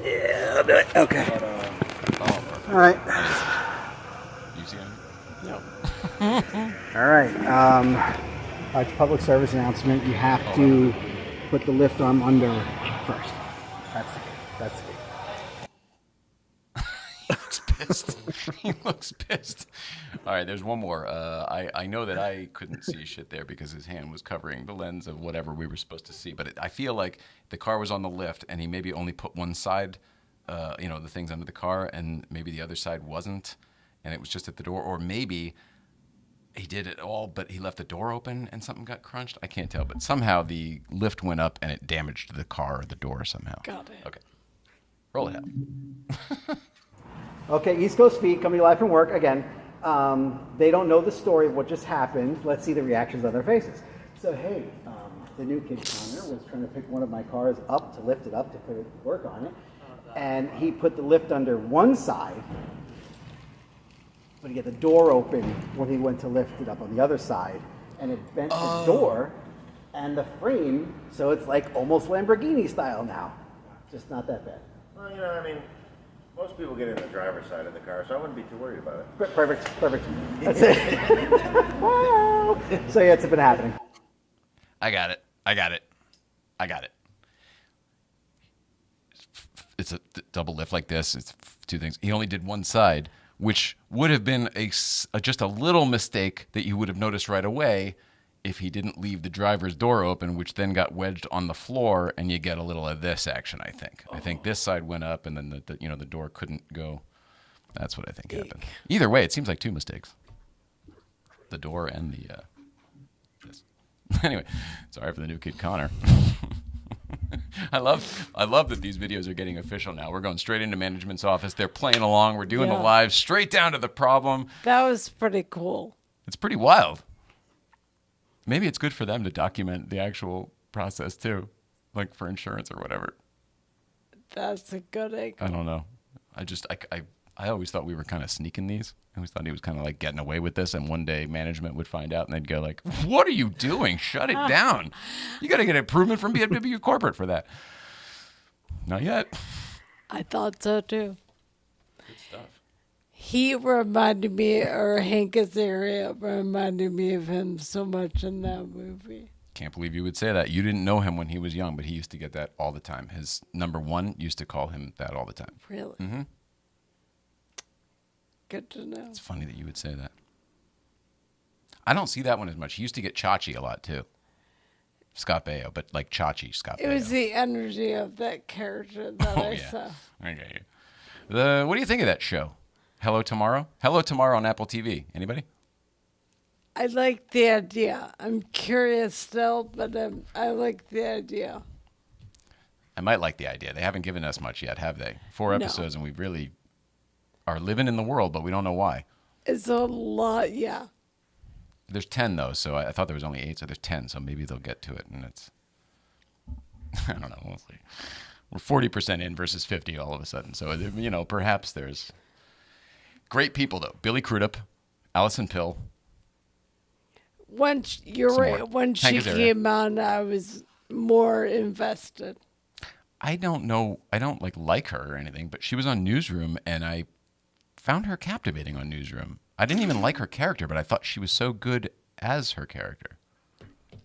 Yeah, I'll do it. Okay. All right. You see him? No. All right. It's a public service announcement. You have to put the lift arm under first. That's the key. That's He looks pissed. He looks pissed. All right, there's one more. I know that I couldn't see shit there because his hand was covering the lens of whatever we were supposed to see. But I feel like the car was on the lift, and he maybe only put one side, the things under the car, and maybe the other side wasn't, and it was just at the door. Or maybe he did it all, but he left the door open and something got crunched. I can't tell, but somehow the lift went up and it damaged the car or the door somehow. Got it. Okay. Roll it out. Okay, East Coast Feed, coming live from work again. They don't know the story of what just happened. Let's see the reactions on their faces. So, hey, the new kid Connor was trying to pick one of my cars up to lift it up to put it work on it. And he put the lift under one side, but he had the door open when he went to lift it up on the other side. And it bent the door and the frame, so it's like almost Lamborghini style now. Just not that bad. Well, I mean, most people get in the driver's side of the car, so I wouldn't be too worried about it. Perfect. That's it. Wow. So yeah, it's been happening. I got it. It's a double lift like this. It's two things. He only did one side, which would have been just a little mistake that you would have noticed right away if he didn't leave the driver's door open, which then got wedged on the floor, and you get a little of this action, I think. I think this side went up, and then the door couldn't go. That's what I think happened. Either way, it seems like two mistakes. The door and the this. Anyway, sorry for the new kid Connor. I love that these videos are getting official now. We're going straight into management's office. They're playing along. We're doing the live straight down to the problem. That was pretty cool. It's pretty wild. Maybe it's good for them to document the actual process too, like for insurance or whatever. That's a good angle. I don't know. I always thought we were kind of sneaking these. I always thought he was kind of like getting away with this, and one day management would find out and they'd go like, "What are you doing? Shut it down. You got to get improvement from BMW corporate for that." Not yet. I thought so too. Good stuff. He reminded me, or Hank Azaria reminded me of him so much in that movie. Can't believe you would say that. You didn't know him when he was young, but he used to get that all the time. His number one used to call him that all the time. Really? Mm-hmm. Good to know. It's funny that you would say that. I don't see that one as much. He used to get Chachi a lot too. Scott Baio, but like Chachi Scott Baio. It was the energy of that character that I saw. Okay. What do you think of that show? Hello Tomorrow? Hello Tomorrow on Apple TV. Anybody? I like the idea. I'm curious still, but I like the idea. I might like the idea. They haven't given us much yet, have they? 4 episodes, and we really are living in the world, but we don't know why. It's a lot, yeah. There's 10, though, so I thought there was only 8, so there's 10, so maybe they'll get to it, and it's... I don't know, we'll see. We're 40% in versus 50 all of a sudden, so, perhaps there's... Great people, though. Billy Crudup, Allison Pill. You're right. When she came on, I was more invested. I don't know. I don't like her or anything, but she was on Newsroom, and I found her captivating on Newsroom. I didn't even like her character, but I thought she was so good as her character.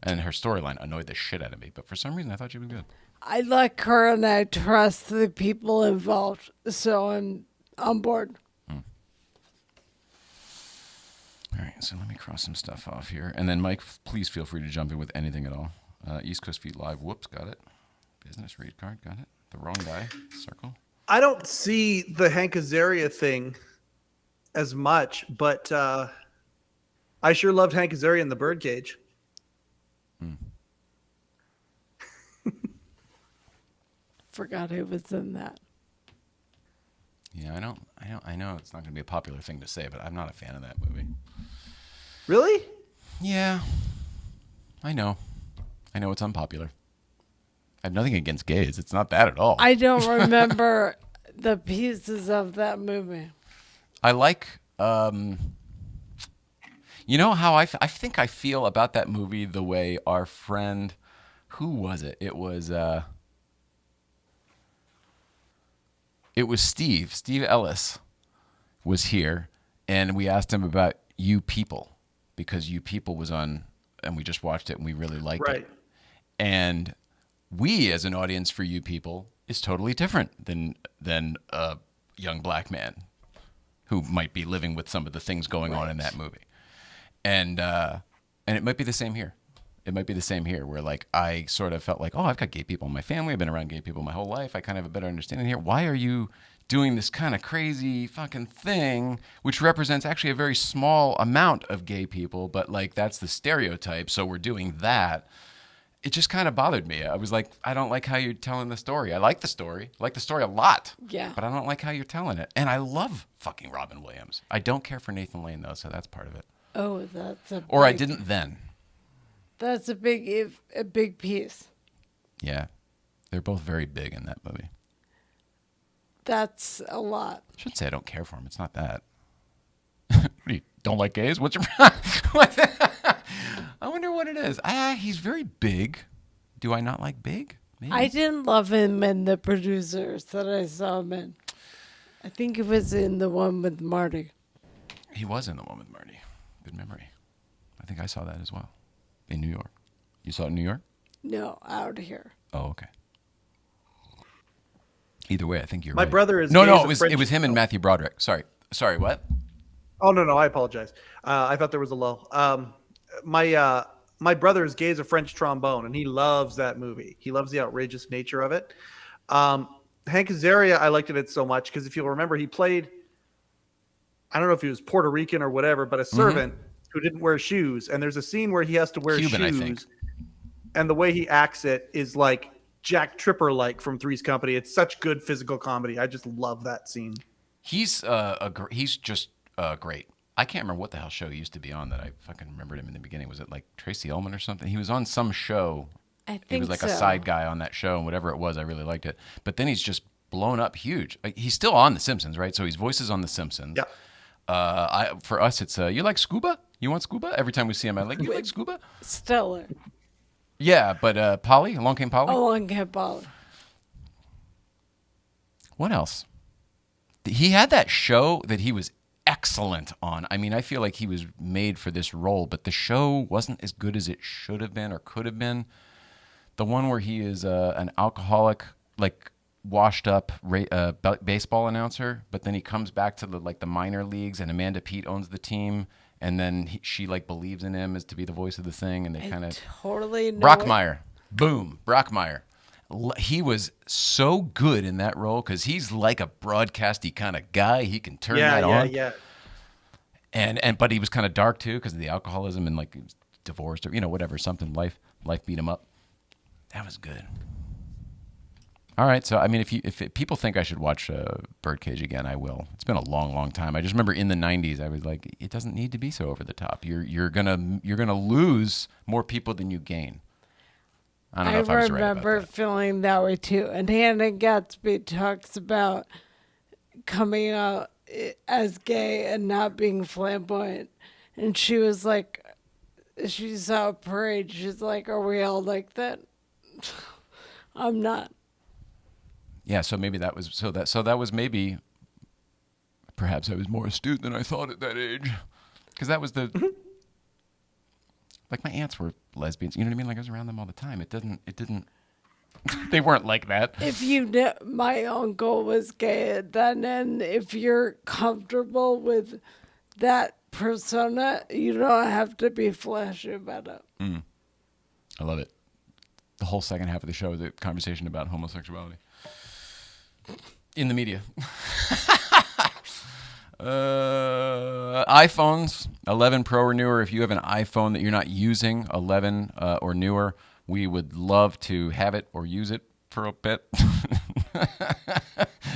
And her storyline annoyed the shit out of me, but for some reason I thought she was good. I like her, and I trust the people involved, so I'm on board. All right, so let me cross some stuff off here. And then, Mike, please feel free to jump in with anything at all. East Coast Feet Live, whoops, got it. Business read card, got it. The wrong guy, circle. I don't see the Hank Azaria thing as much, but I sure loved Hank Azaria in The Birdcage. Forgot who was in that. Yeah, I know it's not going to be a popular thing to say, but I'm not a fan of that movie. Really? Yeah, I know it's unpopular. I have nothing against gays. It's not that at all. I don't remember the pieces of that movie. I like, you know how I think I feel about that movie the way our friend, who was it? It was Steve Ellis was here, and we asked him about You People, because You People was on, and we just watched it, and we really liked it. And we, as an audience for You People, is totally different than a young black man who might be living with some of the things going on in that movie. And it might be the same here. It might be the same here, where like I sort of felt like, oh, I've got gay people in my family. I've been around gay people my whole life. I kind of have a better understanding here. Why are you doing this kind of crazy fucking thing, which represents actually a very small amount of gay people, but like that's the stereotype. So we're doing that. It just kind of bothered me. I was like, I don't like how you're telling the story. I like the story. I like the story a lot. Yeah. But I don't like how you're telling it. And I love fucking Robin Williams. I don't care for Nathan Lane though, so that's part of it. Oh, that's a. Or I didn't then. That's a big piece. Yeah. They're both very big in that movie. That's a lot. I shouldn't say I don't care for him. It's not that. You don't like gays? What's your what? I wonder what it is. He's very big. Do I not like big? Maybe. I didn't love him in The Producers that I saw him in. I think it was in the one with Marty. He was in the one with Marty. Good memory. I think I saw that as well. In New York. You saw it in New York? No, out here. Oh, okay. Either way, I think you're My right. brother is No, gay no, as a it was French- him and Matthew Broderick. Sorry, what? Oh no, I apologize. I thought there was a lull. My brother is gay as a French trombone, and he loves that movie. He loves the outrageous nature of it. Hank Azaria, I liked it so much because if you'll remember, he played. I don't know if he was Puerto Rican or whatever, but a servant who didn't wear shoes. And there's a scene where he has to wear Cuban, I shoes, think. and the way he acts it is like Jack Tripper like from Three's Company. It's such good physical comedy. I just love that scene. He's just great. I can't remember what the hell show he used to be on that I fucking remembered him in the beginning. Was it like Tracy Ullman or something? He was on some show. I think he was like a side guy on that show, and whatever it was, I really liked it. But then he's just blown up huge. Like, he's still on The Simpsons, right? So his voice is on The Simpsons. Yeah. For us, it's you like scuba? You want scuba? Every time we see him, I'm like, you like scuba? Stellar. Yeah, but Polly, Along Came Polly. Along Came Polly. What else? He had that show that he was excellent on. I mean, I feel like he was made for this role, but the show wasn't as good as it should have been or could have been. The one where he is an alcoholic, like washed up baseball announcer, but then he comes back to the minor leagues, and Amanda Peet owns the team, and then she like believes in him as to be the voice of the thing, and they kind of totally know Brockmire. Boom, Brockmire. He was so good in that role because he's like a broadcasty kind of guy. He can turn that on. Yeah. And but he was kind of dark too because of the alcoholism and like he was divorced or whatever, something life beat him up. That was good. All right, so I mean, if people think I should watch Birdcage again, I will. It's been a long, long time. I just remember in the '90s, I was like, it doesn't need to be so over the top. You're gonna lose more people than you gain. I don't know if I was right about remember that. feeling that way too. And Hannah Gatsby talks about coming out as gay and not being flamboyant. And she was like, she saw a parade. She's like, are we all like that? I'm not. Yeah, so maybe that was that was maybe perhaps I was more astute than I thought at that age, because that was the like my aunts were lesbians. You know what I mean? Like I was around them all the time. It didn't. They weren't like that. If you know, my uncle was gay then, and if you're comfortable with that persona, you don't have to be flashy about it. I love it. The whole second half of the show is a conversation about homosexuality in the media. iPhones 11 Pro or newer. If you have an iPhone that you're not using, 11 or newer, we would love to have it or use it for a bit.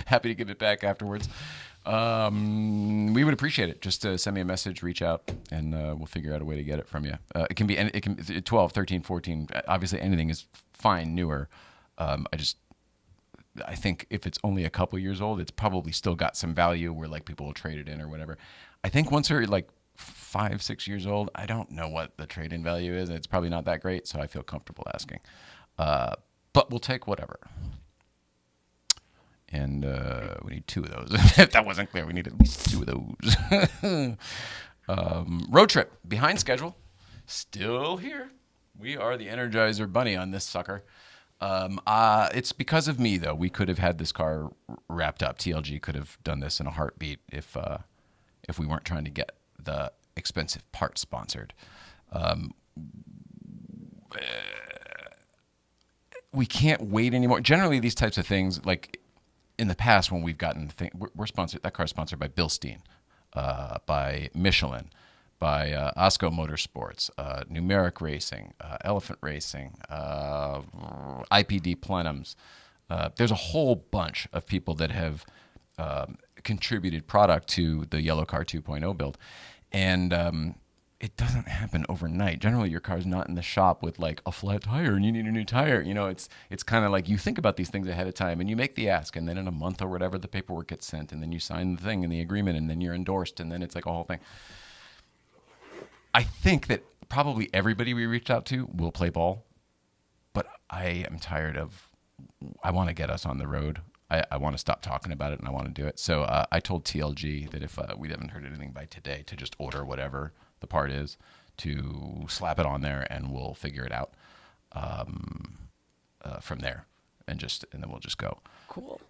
Happy to give it back afterwards. We would appreciate it. Just send me a message, reach out, and we'll figure out a way to get it from you. It can be 12, 13, 14. Obviously, anything is fine, newer. I think if it's only a couple years old, it's probably still got some value where like people will trade it in or whatever. I think once they're like 5, 6 years old, I don't know what the trade-in value is. It's probably not that great, so I feel comfortable asking. But we'll take whatever. And we need 2 of those. If that wasn't clear, we need at least 2 of those. Road trip, behind schedule, still here. We are the Energizer Bunny on this sucker. It's because of me, though. We could have had this car wrapped up. TLG could have done this in a heartbeat if we weren't trying to get the expensive part sponsored. We can't wait anymore. Generally, these types of things, like in the past when we've gotten we're sponsored. That car's sponsored by Bilstein, by Michelin, by Osco Motorsports, Numeric Racing, Elephant Racing, IPD Plenums. There's a whole bunch of people that have contributed product to the Yellow Car 2.0 build. And it doesn't happen overnight. Generally, your car's not in the shop with like a flat tire and you need a new tire. You know, it's kind of like you think about these things ahead of time and you make the ask, and then in a month or whatever, the paperwork gets sent, and then you sign the thing and the agreement, and then you're endorsed, and then it's like a whole thing. I think that probably everybody we reached out to will play ball, but I am tired of, I want to get us on the road. I want to stop talking about it, and I want to do it. So I told TLG that if we haven't heard anything by today, to just order whatever the part is, to slap it on there, and we'll figure it out from there, and then we'll just go. Cool.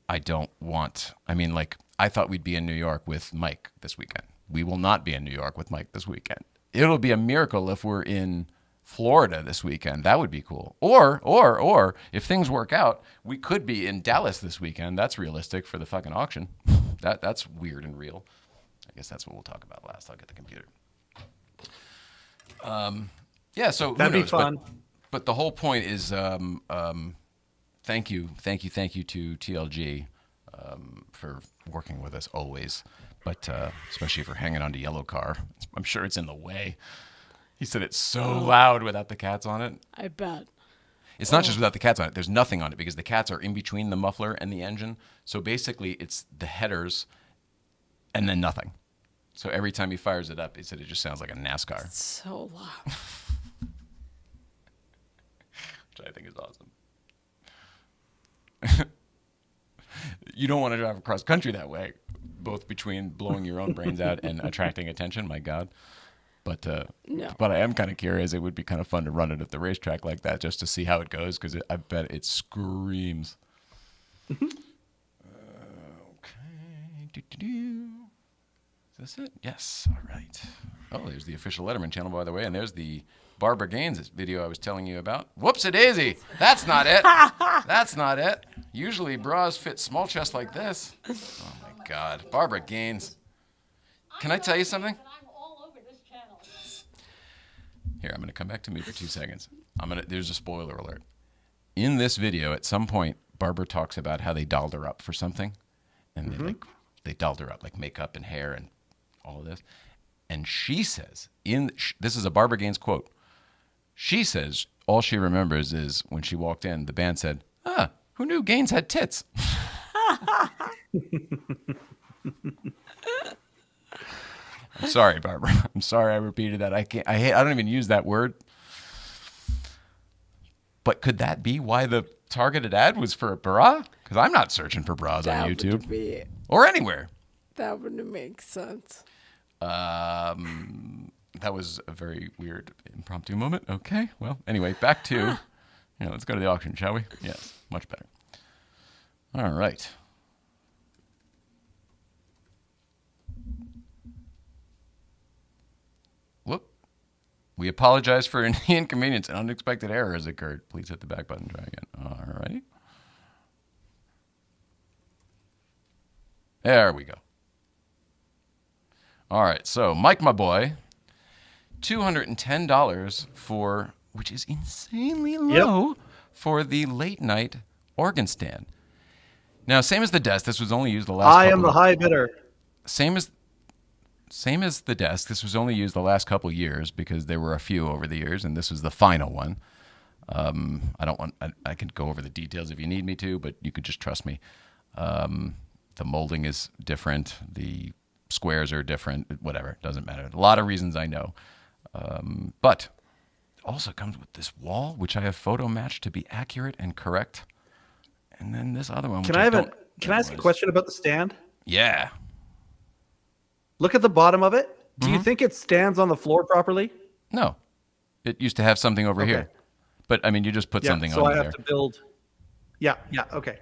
I don't want, I mean, like, I thought we'd be in New York with Mike this weekend. We will not be in New York with Mike this weekend. It'll be a miracle if we're in Florida this weekend. That would be cool. Or if things work out, we could be in Dallas this weekend. That's realistic for the fucking auction. That's weird and real. I guess that's what we'll talk about last. I'll get the computer. Yeah, so That'd be fun. But the whole point is, thank you to TLG for working with us always, but especially for hanging on to Yellow Car. I'm sure it's in the way. He said it's so loud without the cats on it. I bet. It's not just without the cats on it. There's nothing on it because the cats are in between the muffler and the engine. So basically, it's the headers and then nothing. So every time he fires it up, he said it just sounds like a NASCAR. It's so loud. Which I think is awesome. You don't want to drive across country that way, both between blowing your own brains out and attracting attention. My God. But No. but I am kind of curious. It would be kind of fun to run it at the racetrack like that just to see how it goes, because I bet it screams. Okay. Is this it? Yes. All right. Oh, there's the official Letterman channel, by the way, and there's the Barbara Gaines video I was telling you about. Whoops-a-daisy. That's not it. That's not it. Usually bras fit small chest like this. Oh, my God. Barbara Gaines. Can I tell you something? Here, I'm going to come back to me for 2 seconds. There's a spoiler alert. In this video, at some point, Barbara talks about how they dolled her up for something, and they dolled her up, like makeup and hair and all of this. And she says, this is a Barbara Gaines quote. She says all she remembers is when she walked in, the band said, who knew Gaines had tits? I'm sorry, Barbara. I'm sorry I repeated that. I don't even use that word. But could that be why the targeted ad was for a bra? Because I'm not searching for bras on YouTube or anywhere. That would make sense. That was a very weird impromptu moment. Okay. Well, anyway, back to, let's go to the auction, shall we? Yes, much better. All right. Whoop. We apologize for any inconvenience. An unexpected error has occurred. Please hit the back button. Try again. All righty. There we go. All right. So, Mike, my boy, $210 for, which is insanely low, for the late night organ stand. Now, same as the desk. This was only used the last. I am the high bidder. Same as the desk. This was only used the last couple years because there were a few over the years, and this was the final one. I can go over the details if you need me to, but you could just trust me. The molding is different. The squares are different. Whatever. It doesn't matter. A lot of reasons I know. But it also comes with this wall, which I have photo matched to be accurate and correct. And then this other one. Can I ask a question about the stand? Yeah. Look at the bottom of it. Do you think it stands on the floor properly? No. It used to have something over here. But I mean, you just put something so under I have there. to build. Yeah, okay.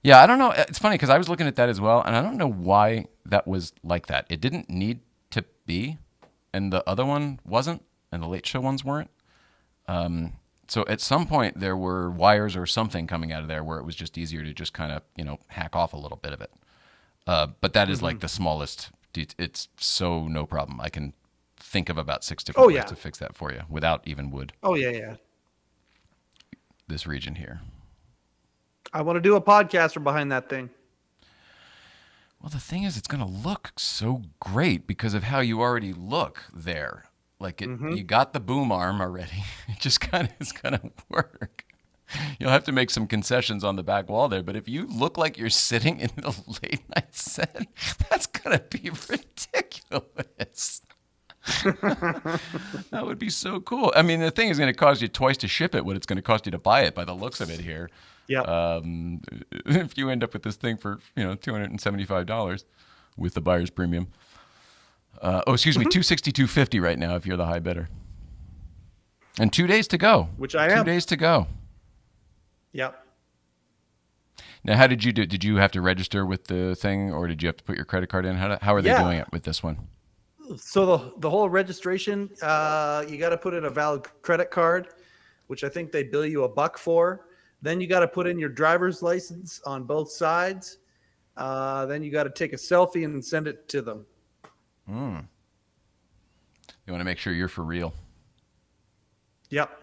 Yeah, I don't know. It's funny because I was looking at that as well, and I don't know why that was like that. It didn't need to be, and the other one wasn't, and the Late Show ones weren't. So at some point there were wires or something coming out of there where it was just easier to just kind of, hack off a little bit of it. But that is like the smallest. It's so no problem. I can think of about 6 different ways to fix that for you without even wood. Oh, yeah. This region here. I want to do a podcast from behind that thing. Well, the thing is, it's going to look so great because of how you already look there. Like you got the boom arm already. It just kind of is going to work. You'll have to make some concessions on the back wall there. But if you look like you're sitting in the late night set, that's going to be ridiculous. That would be so cool. I mean, the thing is going to cost you twice to ship it what it's going to cost you to buy it by the looks of it here. Yeah. If you end up with this thing for, $275 with the buyer's premium. $262.50 right now if you're the high bidder. And 2 days to go. Which I am. 2 days to go. Yep. Now, how did you do? Did you have to register with the thing, or did you have to put your credit card in? How are they doing it with this one? So the whole registration, you got to put in a valid credit card, which I think they bill you $1 for. Then you got to put in your driver's license on both sides. Then you got to take a selfie and send it to them. You want to make sure you're for real. Yep.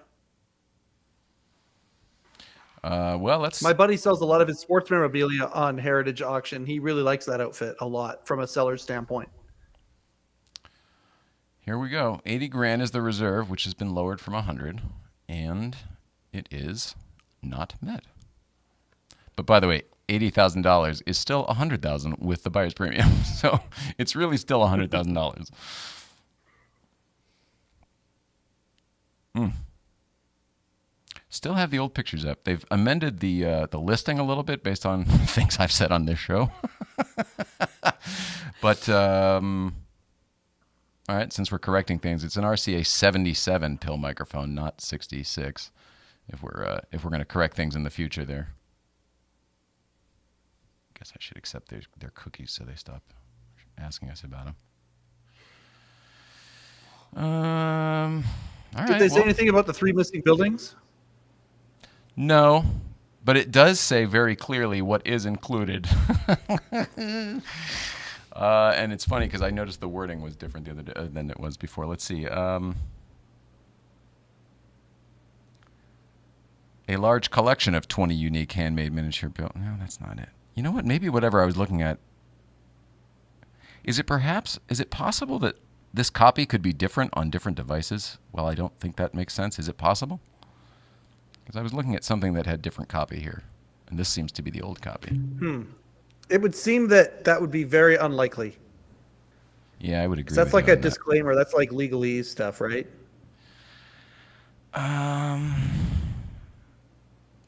Let's. My buddy sells a lot of his sports memorabilia on Heritage Auction. He really likes that outfit a lot from a seller's standpoint. Here we go. 80 grand is the reserve, which has been lowered from 100, and it is not met. But by the way, $80,000 is still $100,000 with the buyer's premium, so it's really still $100,000. Still have the old pictures up. They've amended the listing a little bit based on things I've said on this show. But all right, since we're correcting things, it's an RCA 77 pill microphone, not 66. If we're going to correct things in the future, there. I guess I should accept their cookies so they stop asking us about them. All right. Did they say anything about the 3 missing buildings? No, but it does say very clearly what is included. And it's funny because I noticed the wording was different the other day than it was before. Let's see. A large collection of 20 unique handmade miniature built. No, that's not it. You know what? Maybe whatever I was looking at. Is it possible that this copy could be different on different devices? Well, I don't think that makes sense. Is it possible? Because I was looking at something that had different copy here, and this seems to be the old copy. It would seem that would be very unlikely. Yeah, I would agree. That's with like you a on that. disclaimer. That's like legalese stuff, right?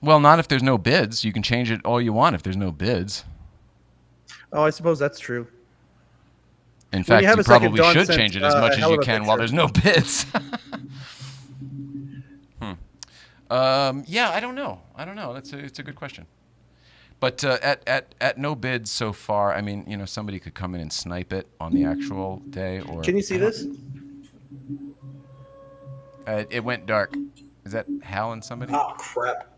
Well, not if there's no bids. You can change it all you want if there's no bids. Oh, I suppose that's true. In fact, you have you a second, probably Don should sent, change it as a much as hell you of a can while picture. there's no bids. Yeah, I don't know. It's a good question. But at no bids so far, I mean, somebody could come in and snipe it on the actual day. Or Can you see this? It went dark. Is that Hal and somebody? Oh, crap.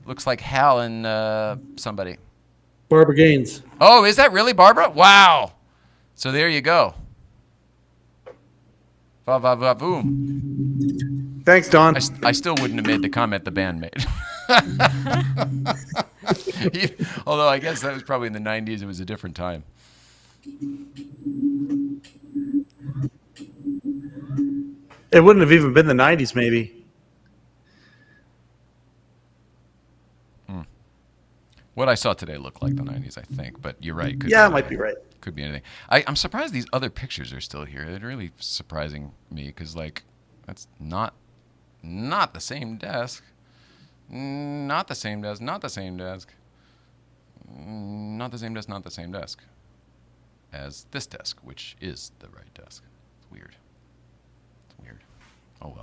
Looks like Hal and somebody. Barbara Gaines. Oh, is that really Barbara? Wow. So there you go. Va va va boom. Thanks, Don. I still wouldn't have made the comment the band made. Although I guess that was probably in the 90s. It was a different time. It wouldn't have even been the 90s, maybe. What I saw today looked like the 90s, I think. But you're right. Yeah, it might be right. Could be anything. I'm surprised these other pictures are still here. It's really surprising me because, that's not the same desk. Not the same desk. Not the same desk. Not the same desk. Not the same desk as this desk, which is the right desk. weird. It's weird. Oh,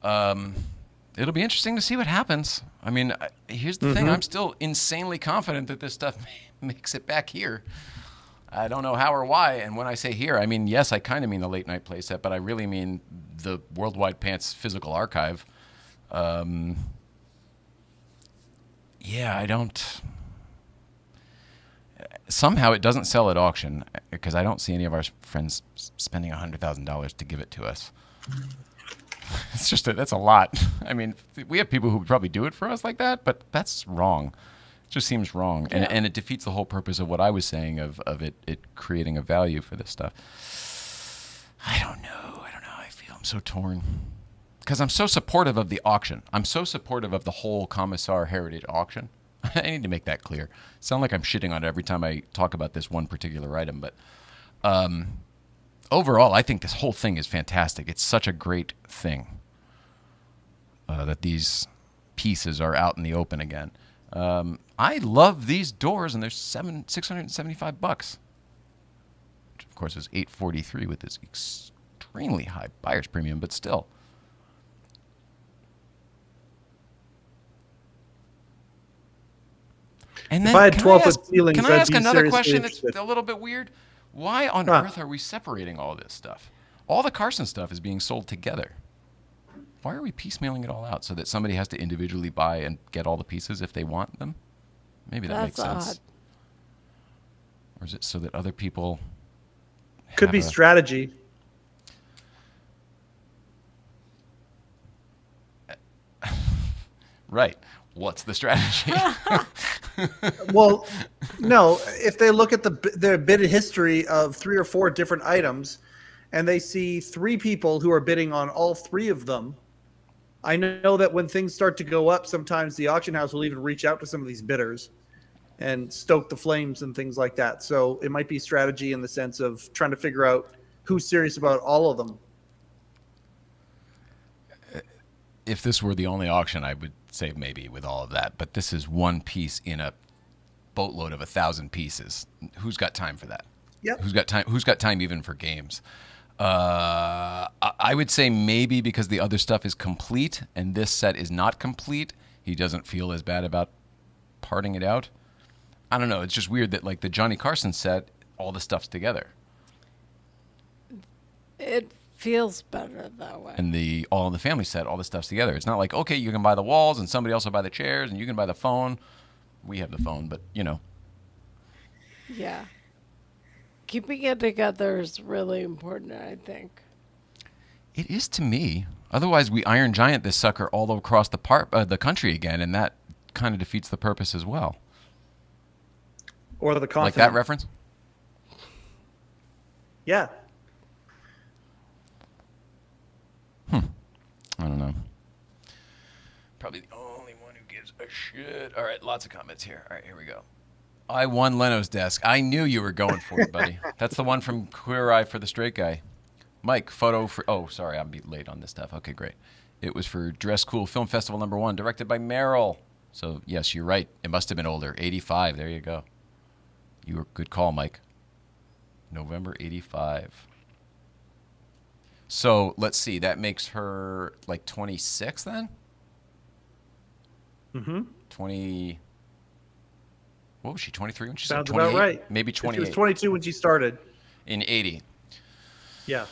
well. It'll be interesting to see what happens. I mean, here's the thing. I'm still insanely confident that this stuff makes it back here. I don't know how or why. And when I say here, I mean, yes, I kind of mean the late night playset, but I really mean the Worldwide Pants physical archive. Yeah, I don't. Somehow it doesn't sell at auction because I don't see any of our friends spending $100,000 to give it to us. It's just that's a lot. I mean, we have people who would probably do it for us like that, but that's wrong. It just seems wrong, Yeah. and it defeats the whole purpose of what I was saying of it creating a value for this stuff. I don't know how I feel. I'm so torn because I'm so supportive of the auction. I'm so supportive of the whole Commissar Heritage auction. I need to make that clear. Sound like I'm shitting on it every time I talk about this one particular item, but overall, I think this whole thing is fantastic. It's such a great thing that these pieces are out in the open again. I love these doors, and they're $675, which of course is $843 with this extremely high buyer's premium, but still. And then, If I had can 12-foot ceilings, can I I'd ask be another seriously question that's interested. a little bit weird? Why on earth are we separating all this stuff? All the Carson stuff is being sold together. Why are we piecemealing it all out so that somebody has to individually buy and get all the pieces if they want them? Maybe that makes That's sense. odd. Or is it so that other people Could have be a- strategy. Right. What's the strategy? Well, no. If they look at their bid history of 3 or 4 different items, and they see 3 people who are bidding on all 3 of them, I know that when things start to go up, sometimes the auction house will even reach out to some of these bidders and stoke the flames and things like that. So it might be strategy in the sense of trying to figure out who's serious about all of them. If this were the only auction, I would say maybe with all of that. But this is one piece in a boatload of 1,000 pieces. Who's got time for that? Yep. Who's got time? Who's got time even for games? I would say maybe because the other stuff is complete and this set is not complete, he doesn't feel as bad about parting it out. I don't know. It's just weird that like the Johnny Carson set, all the stuff's together, It feels better that way. and the All in the Family set, all the stuff's together. It's not like okay, you can buy the walls and somebody else will buy the chairs and you can buy the phone. We have the phone, but you know. Yeah. Keeping it together is really important, I think. It is to me. Otherwise, we Iron Giant this sucker all across the country again, and that kind of defeats the purpose as well. Or the Like continent. that reference? Yeah. I don't know. Probably the only one who gives a shit. All right, lots of comments here. All right, here we go. I won Leno's desk. I knew you were going for it, buddy. That's the one from Queer Eye for the Straight Guy. Mike, photo for... Oh, sorry, I'm late on this stuff. Okay, great. It was for Dress Cool Film Festival #1, directed by Meryl. So, yes, you're right. It must have been older. 85. There you go. You were good call, Mike. November 85. So, let's see. That makes her, like, 26 then? Mm-hmm. 20... What was she, 23 when she Sounds started? about right. Maybe She 28. was 22 when she started. In 80. Yeah.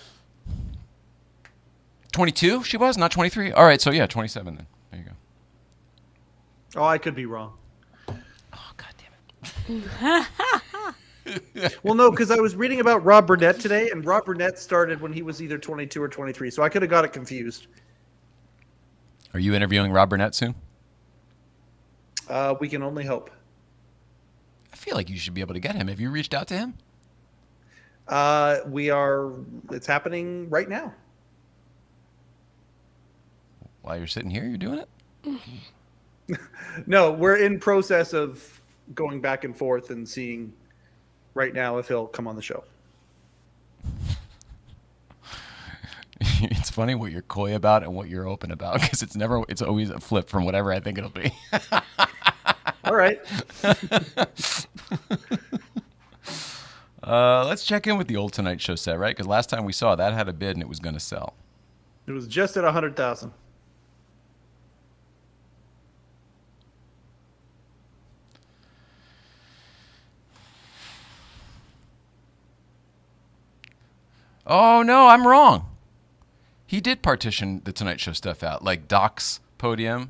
22 she was? Not 23? All right, so yeah, 27 then. There you go. Oh, I could be wrong. Oh, God damn it. Well, no, because I was reading about Rob Burnett today, and Rob Burnett started when he was either 22 or 23, so I could have got it confused. Are you interviewing Rob Burnett soon? We can only hope. I feel like you should be able to get him. Have you reached out to him? We are. It's happening right now. While you're sitting here, you're doing it? No, we're in process of going back and forth and seeing right now if he'll come on the show. It's funny what you're coy about and what you're open about because it's always a flip from whatever I think it'll be. All right. Let's check in with the old Tonight Show set, right? Because last time we saw that had a bid and it was going to sell. It was just at 100,000. Oh, no, I'm wrong. He did partition the Tonight Show stuff out. Like Doc's podium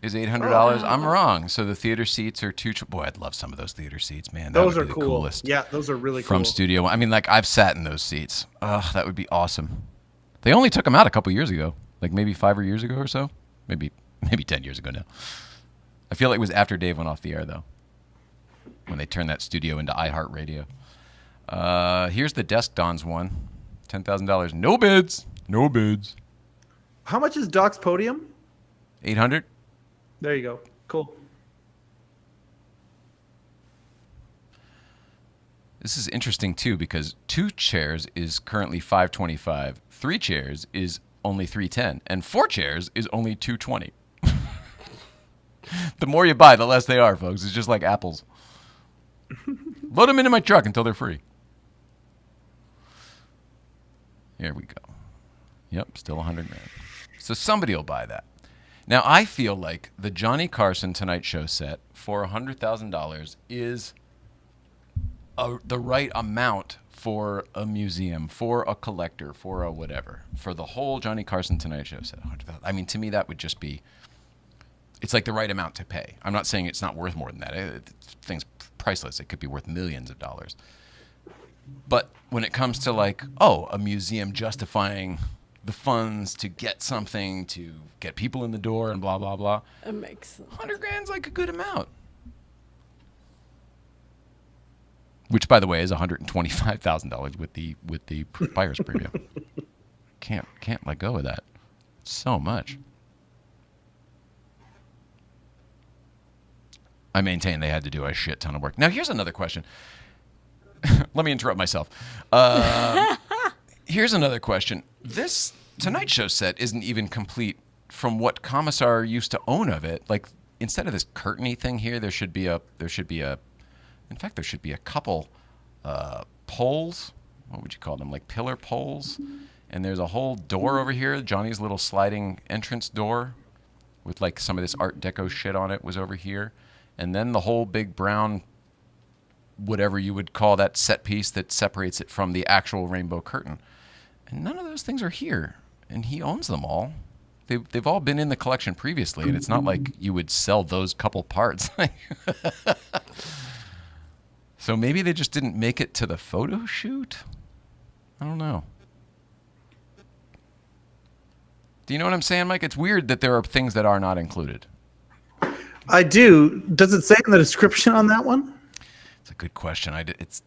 is $800. I'm wrong. So the theater seats are boy, I'd love some of those theater seats, man. That Those would are be the cool. coolest. Yeah, those are really From cool. studio. I mean, like, I've sat in those seats. Ugh, that would be awesome. They only took them out a couple years ago. Like maybe 5 years ago or so. Maybe 10 years ago now. I feel like it was after Dave went off the air, though. When they turned that studio into iHeartRadio. Here's the Desk Dons one. $10,000. No bids. No bids. How much is Doc's podium? 800. There you go. Cool. This is interesting too because 2 chairs is currently $525. 3 chairs is only $310, and 4 chairs is only $220. The more you buy, the less they are, folks. It's just like apples. Load them into my truck until they're free. Here we go. Yep, still $100,000. So somebody will buy that. Now I feel like the Johnny Carson Tonight Show set for $100,000 is the right amount for a museum, for a collector, for a whatever, for the whole Johnny Carson Tonight Show set. I mean, to me, that would just be. It's like the right amount to pay. I'm not saying it's not worth more than that. Things priceless. It could be worth millions of dollars. But when it comes to like, a museum justifying the funds to get something, to get people in the door and blah, blah, blah. It makes sense. $100,000's like a good amount. Which, by the way, is $125,000 with the buyer's premium. Can't let go of that. So much. I maintain they had to do a shit ton of work. Now, here's another question. Let me interrupt myself. Here's another question. This Tonight Show set isn't even complete from what Commissar used to own of it. Like, instead of this curtain-y thing here, there should be a couple poles. What would you call them? Like pillar poles. And there's a whole door over here. Johnny's little sliding entrance door with like some of this Art Deco shit on it was over here. And then the whole big brown, whatever you would call that set piece that separates it from the actual rainbow curtain. And none of those things are here. And he owns them all. They've all been in the collection previously, and it's not like you would sell those couple parts. So maybe they just didn't make it to the photo shoot? I don't know. Do you know what I'm saying, Mike? It's weird that there are things that are not included. I do. Does it say in the description on that one? It's a good question.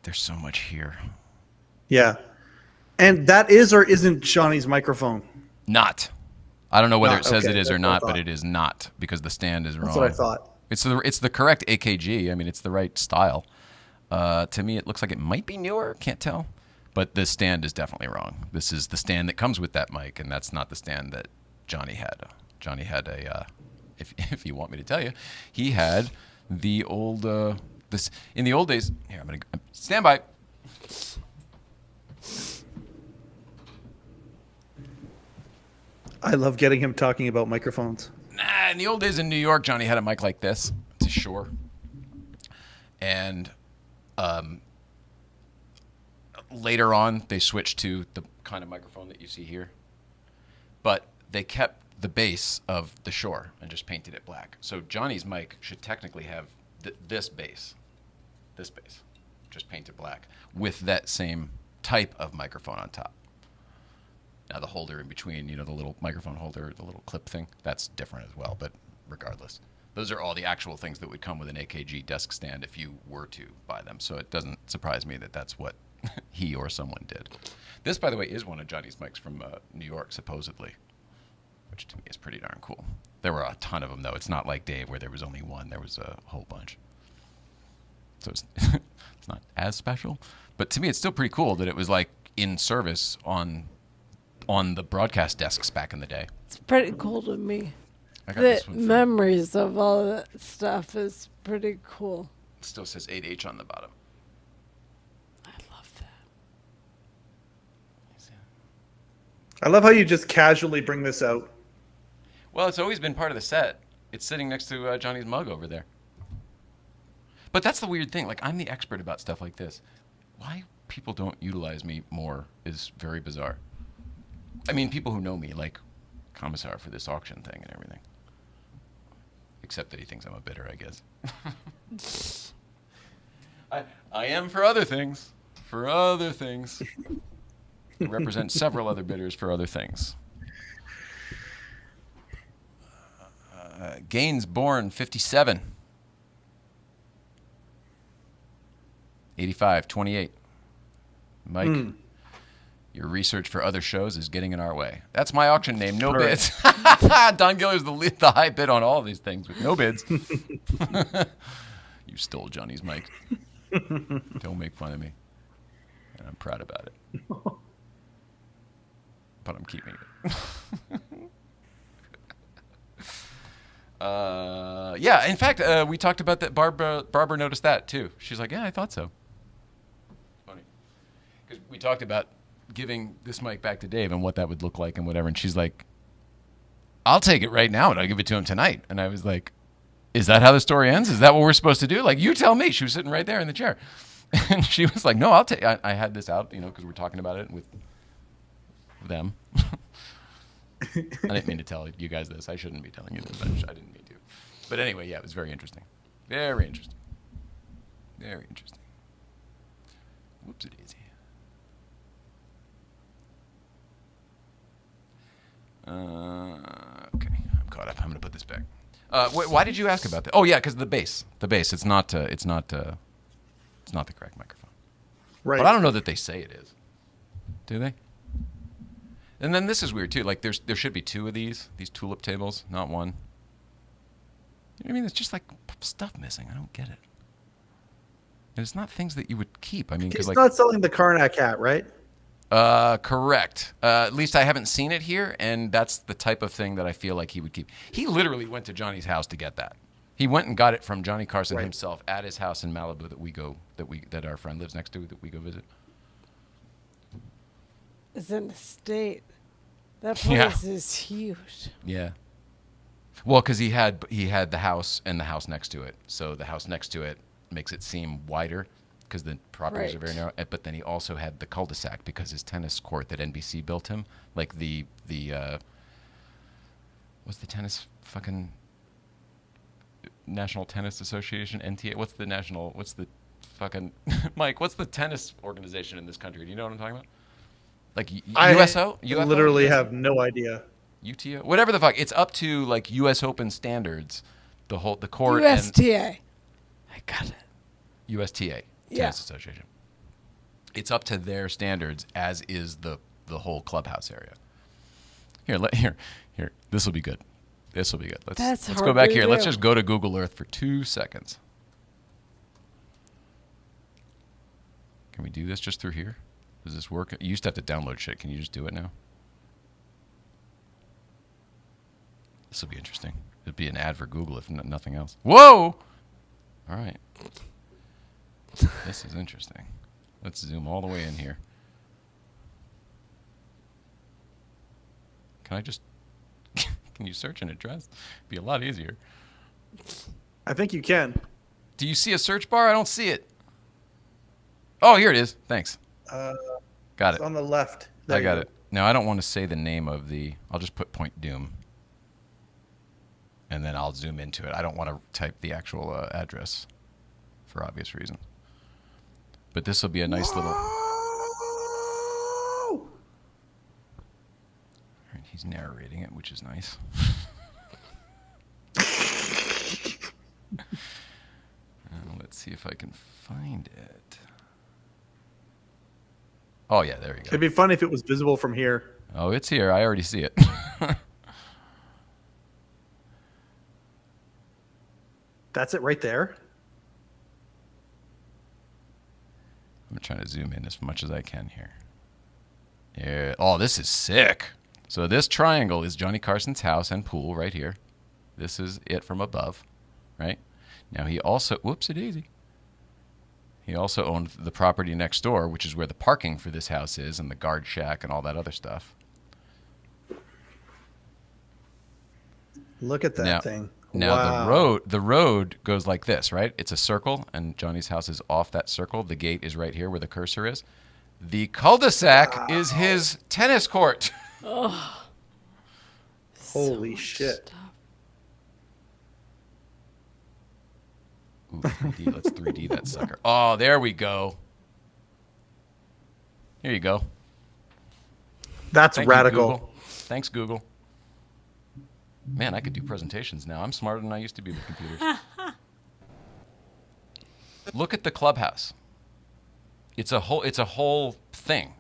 There's so much here. Yeah. And that is or isn't Johnny's microphone? Not. I don't know whether Not, it says okay, it is or that's what I not, but thought. it is not because the stand is wrong. That's what I thought. It's the correct AKG. I mean, it's the right style. To me, it looks like it might be newer. Can't tell. But the stand is definitely wrong. This is the stand that comes with that mic, and that's not the stand that Johnny had. Johnny had a, if you want me to tell you, he had the old, in the old days. Here, I'm going to stand by. I love getting him talking about microphones. Nah, in the old days in New York, Johnny had a mic like this. It's a Shure. And later on, they switched to the kind of microphone that you see here. But they kept the base of the Shure and just painted it black. So Johnny's mic should technically have this base, just painted black, with that same type of microphone on top. Now the holder in between, the little microphone holder, the little clip thing, that's different as well, but regardless. Those are all the actual things that would come with an AKG desk stand if you were to buy them. So it doesn't surprise me that that's what he or someone did. This, by the way, is one of Johnny's mics from New York, supposedly, which to me is pretty darn cool. There were a ton of them, though. It's not like Dave where there was only one. There was a whole bunch. So it's not as special. But to me, it's still pretty cool that it was like in service on the broadcast desks back in the day. It's pretty cool to me. I got The this one. memories of all that stuff is pretty cool. It still says 8H on the bottom. I I love how you just casually bring this out. Well, it's always been part of the set. It's sitting next to Johnny's mug over there. But that's the weird thing. Like, I'm the expert about stuff like this. Why people don't utilize me more is very bizarre. I mean, people who know me, like Commissar for this auction thing and everything. Except that he thinks I'm a bidder, I guess. I am for other things. For other things. I represent several other bidders for other things. Gainsbourne, 57. 85, 28. Mike, your research for other shows is getting in our way. That's my auction name, no bids. Don Giller's the high bid on all of these things with no bids. You stole Johnny's mic. Don't make fun of me. And I'm proud about it. But I'm keeping it. Yeah, in fact, we talked about that. Barbara noticed that, too. She's like, yeah, I thought so. Funny. Because we talked about giving this mic back to Dave and what that would look like and whatever. And she's like, I'll take it right now and I'll give it to him tonight. And I was like, is that how the story ends? Is that what we're supposed to do? Like, you tell me. She was sitting right there in the chair. And she was like, no, I'll take it. I had this out, because we're talking about it with them. I didn't mean to tell you guys this. I shouldn't be telling you this. I didn't mean to. But anyway, yeah, it was very interesting. Very interesting. Very interesting. Whoopsie-daisy. Okay, I'm caught up. I'm going to put this back. Why did you ask about that? Oh, yeah, because the bass. The bass. It's not the correct microphone. Right. But I don't know that they say it is. Do they? And then this is weird, too. Like, there should be two of these tulip tables, not one. You know what I mean? It's just like stuff missing. I don't get it. And it's not things that you would keep. I mean, because He's not selling the Karnak hat, right? Correct. At least I haven't seen it here, and that's the type of thing that I feel like he would keep. He literally went to Johnny's house to get that. He went and got it from Johnny Carson himself at his house in Malibu that our friend lives next to, that we go visit. It's an estate. That place is huge. Yeah. Well, because he had the house and the house next to it. So the house next to it makes it seem wider because the properties are very narrow. But then he also had the cul-de-sac because his tennis court that NBC built him, like the what's the tennis fucking National Tennis Association, NTA? What's the fucking Mike? What's the tennis organization in this country? Do you know what I'm talking about? Like USO? I literally have no idea. UTO? Whatever the fuck. It's up to like US Open standards. The court USTA. I got it. USTA, Tennis Association. It's up to their standards, as is the whole clubhouse area. Here. This will be good. Let's go back here. Let's just go to Google Earth for 2 seconds. Can we do this just through here? Does this work? You used to have to download shit. Can you just do it now? This will be interesting. It'd be an ad for Google if nothing else. Whoa! All right. This is interesting. Let's zoom all the way in here. Can I just... Can you search an address? It'd be a lot easier. I think you can. Do you see a search bar? I don't see it. Oh, here it is. Thanks. Got it. It's on the left. I got it. Now, I don't want to say the name of the... I'll just put Point Doom. And then I'll zoom into it. I don't want to type the actual address for obvious reasons. But this will be a nice little... All right, he's narrating it, which is nice. Let's see if I can find it. Oh, yeah, there you go. It'd be fun if it was visible from here. Oh, it's here. I already see it. That's it right there? I'm trying to zoom in as much as I can here. Yeah. Oh, this is sick. So this triangle is Johnny Carson's house and pool right here. This is it from above, right? Now he also, whoopsie-daisy. He also owned the property next door, which is where the parking for this house is, and the guard shack and all that other stuff. Look at that thing. Now Wow. the road goes like this, right? It's a circle, and Johnny's house is off that circle. The gate is right here where the cursor is. The cul-de-sac is his tennis court. Holy shit. Ooh, 3D. Let's 3D that sucker. Oh, there we go. Here you go. That's Thank you, radical. Google. Thanks, Google. Man, I could do presentations now. I'm smarter than I used to be with computers. Look at the clubhouse. It's a whole thing.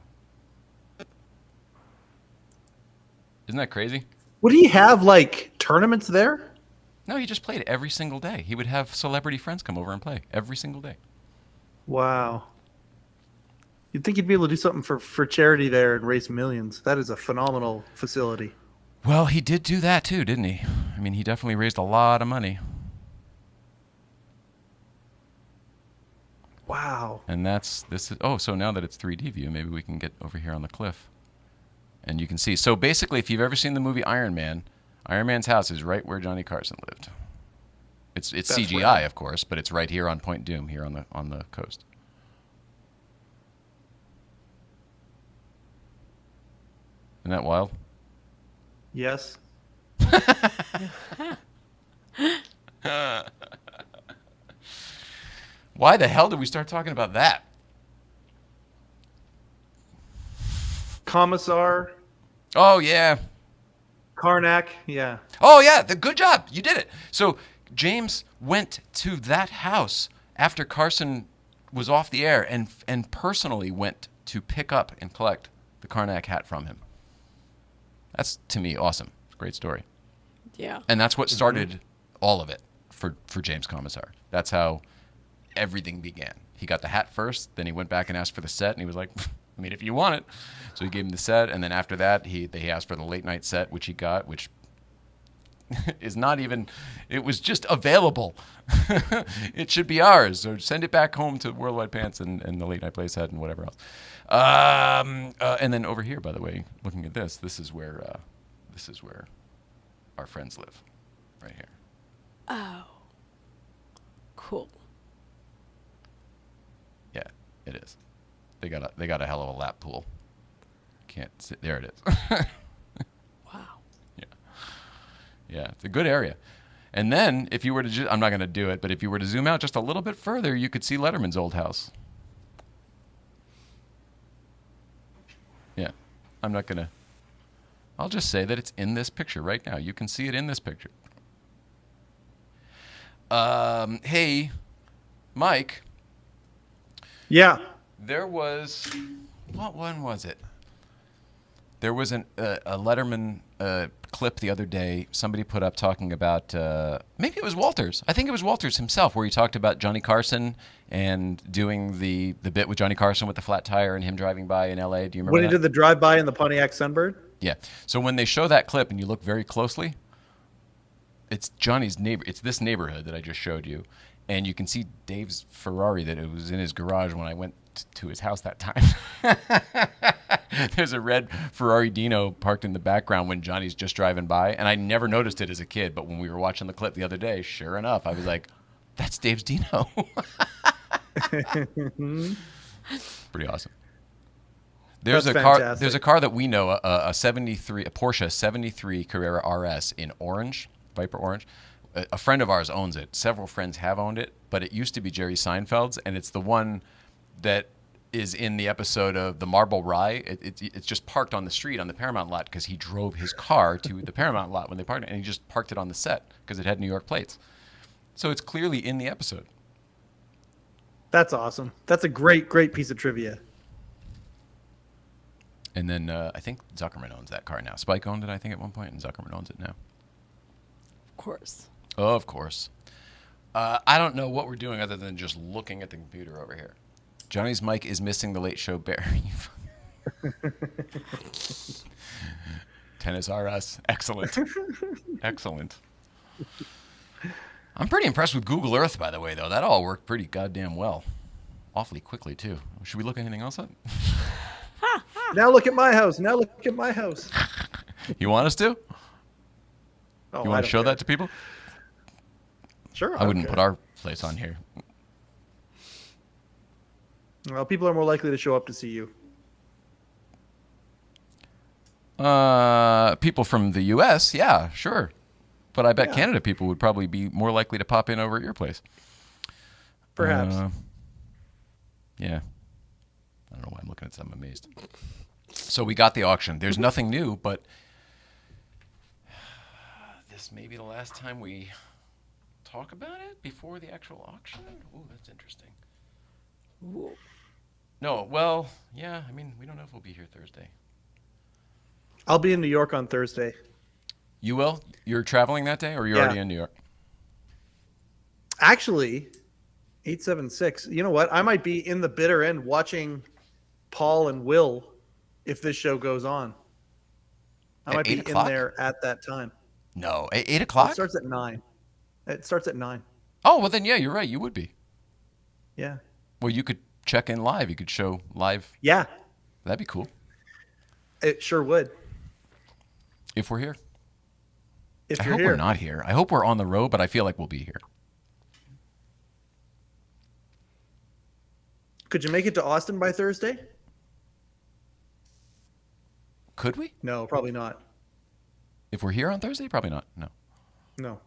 Isn't that crazy? Would he have like tournaments there? No, he just played every single day. He would have celebrity friends come over and play every single day. Wow. You'd think he'd be able to do something for charity there and raise millions. That is a phenomenal facility. Well, he did do that too, didn't he? I mean, he definitely raised a lot of money. Wow. And so now that it's 3D view, maybe we can get over here on the cliff. And you can see. So basically, if you've ever seen the movie Iron Man, Iron Man's house is right where Johnny Carson lived. It's CGI, of course, but it's right here on Point Doom, here on the coast. Isn't that wild? Yes. Why the hell did we start talking about that? Commissar, Oh, yeah. Karnak, yeah. Oh, yeah. Good job. You did it. So James went to that house after Carson was off the air and personally went to pick up and collect the Karnak hat from him. That's, to me, awesome. It's a great story. Yeah. And that's what started all of it for James Commissar. That's how everything began. He got the hat first, then he went back and asked for the set, and he was like, I mean, if you want it. So he gave him the set, and then after that, he asked for the late night set, which he got, which is not even, it was just available. It should be ours. So send it back home to Worldwide Pants and the late night Playset and whatever else. And then over here, by the way, looking at this is where our friends live, right here. Oh. Cool. Yeah, it is. They got a hell of a lap pool. Can't sit there. It is. Wow. Yeah, it's a good area. And then if you were to, I'm not going to do it, but if you were to zoom out just a little bit further, you could see Letterman's old house. Yeah, I'm not going to. I'll just say that it's in this picture right now. You can see it in this picture. Hey, Mike. Yeah. There was, what one was it? There was a Letterman clip the other day somebody put up talking about, maybe it was Walters. I think it was Walters himself, where he talked about Johnny Carson and doing the bit with Johnny Carson with the flat tire and him driving by in L.A. Do you remember When that? he did the drive-by in the Pontiac Sunbird? Yeah. So when they show that clip and you look very closely, it's Johnny's neighbor. It's this neighborhood that I just showed you. And you can see Dave's Ferrari that it was in his garage when I went to his house that time. There's a red Ferrari Dino parked in the background when Johnny's just driving by. And I never noticed it as a kid. But when we were watching the clip the other day, sure enough, I was like, that's Dave's Dino. Pretty awesome. There's That's a car. fantastic. There's a car that we know, a Porsche 73 Carrera RS in orange, Viper orange. A friend of ours owns it. Several friends have owned it, but it used to be Jerry Seinfeld's, and it's the one that is in the episode of The Marble Rye. It's just parked on the street on the Paramount lot because he drove his car to the Paramount lot when they parked it, and he just parked it on the set because it had New York plates. So it's clearly in the episode. That's awesome. That's a great piece of trivia. And then I think Zuckerman owns that car now. Spike owned it, I think, at one point, and Zuckerman owns it now. Of course. Oh, of course. I don't know what we're doing other than just looking at the computer over here. Johnny's mic is missing the Late Show Bear. Tennis RS. Excellent. Excellent. I'm pretty impressed with Google Earth, by the way, though. That all worked pretty goddamn well. Awfully quickly, too. Should we look anything else up? Now look at my house. Now look at my house. You want us to? Oh, You I want to don't show care. that to people? Sure. I wouldn't don't put care. our place on here. Well, people are more likely to show up to see you. People from the U.S., yeah, sure. But I bet Yeah. Canada people would probably be more likely to pop in over at your place. Perhaps. Yeah. I don't know why I'm looking at this. I'm amazed. So we got the auction. There's nothing new, but this may be the last time we talk about it before the actual auction. Ooh, that's interesting. No, well, yeah, I mean, we don't know if we'll be here Thursday. I'll be in New York on Thursday. You will? You're traveling that day, or you're Yeah. already in New York? Actually, 876. You know what? I might be in the bitter end watching Paul and Will if this show goes on. I At might 8 be o'clock? in there at that time. No, at 8 It o'clock? starts at 9. It starts at 9. Oh, well then, yeah, you're right. You would be. Yeah. Well, you could check in live. You could show live. Yeah, That'd be cool. it sure would. If we're here. If I you're hope here. we're not here. I hope we're on the road, but I feel like we'll be here. Could you make it to Austin by Thursday? Could we? No, probably not. If we're here on Thursday? Probably not. No. No.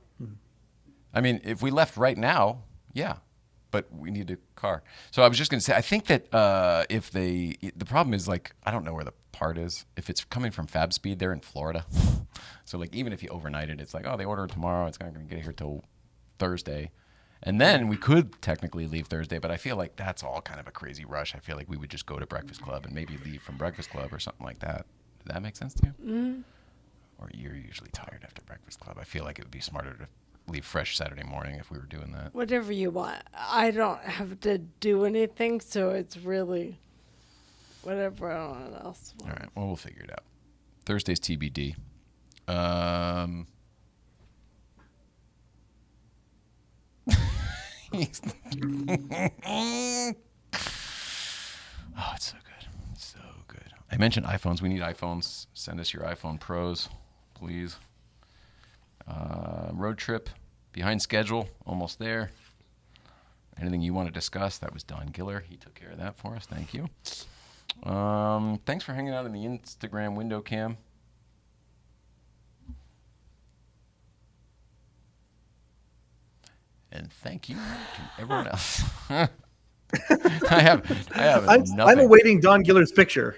I mean, if we left right now, yeah. But we need a car. So I was just going to say, I think that the problem is, like, I don't know where the part is. If it's coming from Fab Speed, they're in Florida. So, like, even if you overnight it, it's like, oh, they order it tomorrow. It's not going to get here till Thursday. And then we could technically leave Thursday, but I feel like that's all kind of a crazy rush. I feel like we would just go to Breakfast Club and maybe leave from Breakfast Club or something like that. Does that make sense to you? Mm-hmm. Or you're usually tired after Breakfast Club. I feel like it would be smarter to leave fresh Saturday morning if we were doing that. Whatever you want. I don't have to do anything, so it's really whatever anyone else All wants. right. Well, we'll figure it out. Thursday's TBD. Oh, it's so good. So good. I mentioned iPhones. We need iPhones. Send us your iPhone Pros, please. Road trip. Behind schedule. Almost there. Anything you want to discuss? That was Don Giller. He took care of that for us. Thank you. Thanks for hanging out in the Instagram window cam. And thank you to everyone else. I have nothing. I'm awaiting Don Giller's picture.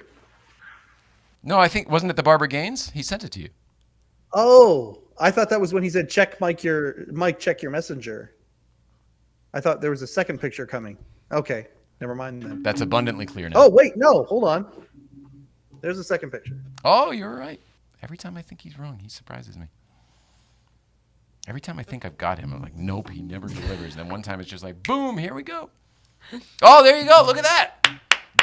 No, I think, wasn't it the Barbara Gaines? He sent it to you. Oh, I thought that was when he said, check check your messenger. I thought there was a second picture coming. Okay, never mind then. That's abundantly clear now. Oh, wait, no, hold on. There's a second picture. Oh, you're right. Every time I think he's wrong, he surprises me. Every time I think I've got him, I'm like, nope, he never delivers. Then one time it's just like, boom, here we go. Oh, there you go. Look at that.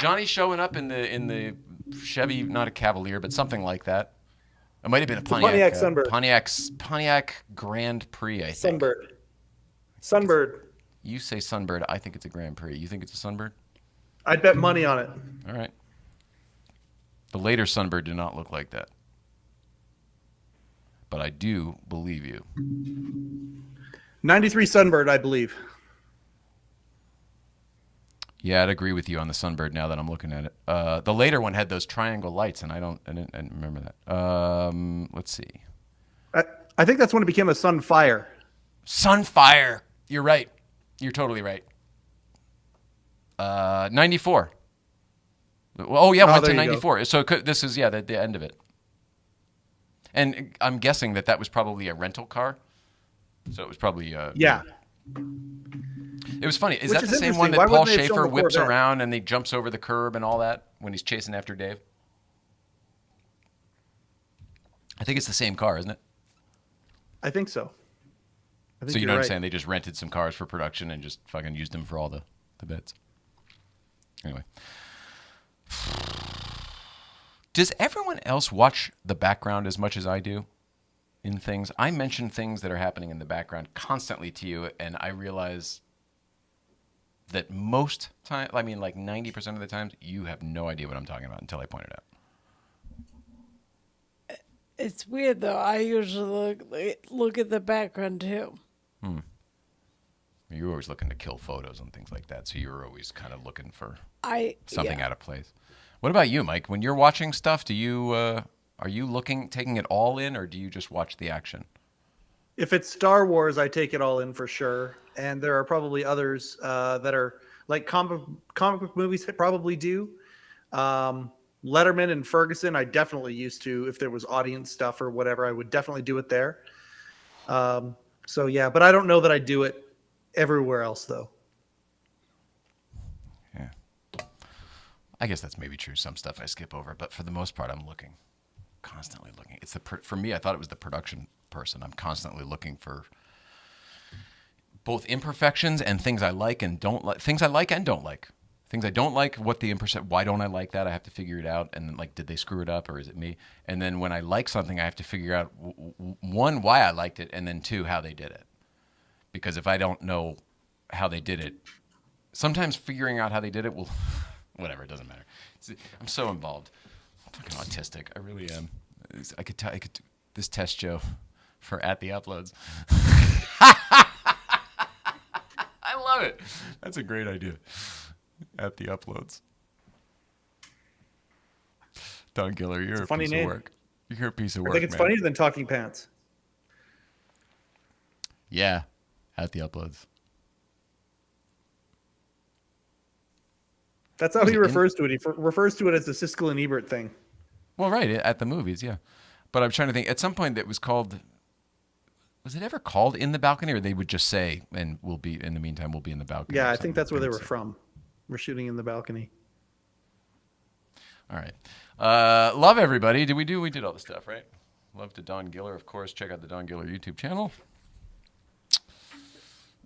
Johnny's showing up in the Chevy, not a Cavalier, but something like that. It might have been a Pontiac Sunbird. Pontiac Grand Prix, I think. Sunbird. You say Sunbird. I think it's a Grand Prix. You think it's a Sunbird? I'd bet money on it. All right. The later Sunbird did not look like that. But I do believe you. 93 Sunbird, I believe. Yeah, I'd agree with you on the Sunbird now that I'm looking at it. The later one had those triangle lights, and I didn't remember that. Let's see. I think that's when it became a Sunfire. Sunfire. You're right. You're totally right. 94. Oh, yeah, went to there you 94. So this is, yeah, the end of it. And I'm guessing that was probably a rental car. So it was probably... Yeah. It was funny. Is Which that is the same one interesting. that Why Paul wouldn't they have shown Schaefer the whips Corvette? around and he jumps over the curb and all that when he's chasing after Dave? I think it's the same car, isn't it? I think so. So you know what I'm saying? They just rented some cars for production and just fucking used them for all the bits. Anyway. Does everyone else watch the background as much as I do in things? I mention things that are happening in the background constantly to you, and I realize that most time, I mean like 90% of the times, you have no idea what I'm talking about until I point it out. It's weird though. I usually look at the background too. You're always looking to kill photos and things like that, so you're always kind of looking for something Yeah. out of place. What about you, Mike? When you're watching stuff, do you are you taking it all in, or do you just watch the action? If it's Star Wars, I take it all in for sure. And there are probably others that are like comic book movies that probably do. Letterman and Ferguson, I definitely used to. If there was audience stuff or whatever, I would definitely do it there. So yeah, but I don't know that I do it everywhere else though. Yeah. I guess that's maybe true. Some stuff I skip over, but for the most part, I'm looking, constantly looking. It's for me, I thought it was the production person. I'm constantly looking for both imperfections and things I like and don't like. Things I like and don't like. Things I don't like, what the why don't I like that? I have to figure it out. And then, like, did they screw it up or is it me? And then when I like something, I have to figure out, one, why I liked it, and then two, how they did it. Because if I don't know how they did it, sometimes figuring out how they did it will, whatever, it doesn't matter. I'm so involved. I'm fucking autistic. I really am. I could this test show for At the Uploads. I love it. That's a great idea. At the Uploads. Don Giller, you're a funny piece name. of work. You're a piece of work, I think it's man. funnier than Talking Pants. Yeah, At the Uploads. That's how he refers to it. He refers to it as the Siskel and Ebert thing. Well, right, at the movies, yeah. But I'm trying to think. At some point, it was called. Was it ever called In the Balcony, or they would just say, "And we'll be in the meantime, we'll be in the balcony." Yeah, or I something? think that's where they were So- from. We're shooting in the balcony. All right. Love everybody. We did all the stuff, right? Love to Don Giller, of course. Check out the Don Giller YouTube channel.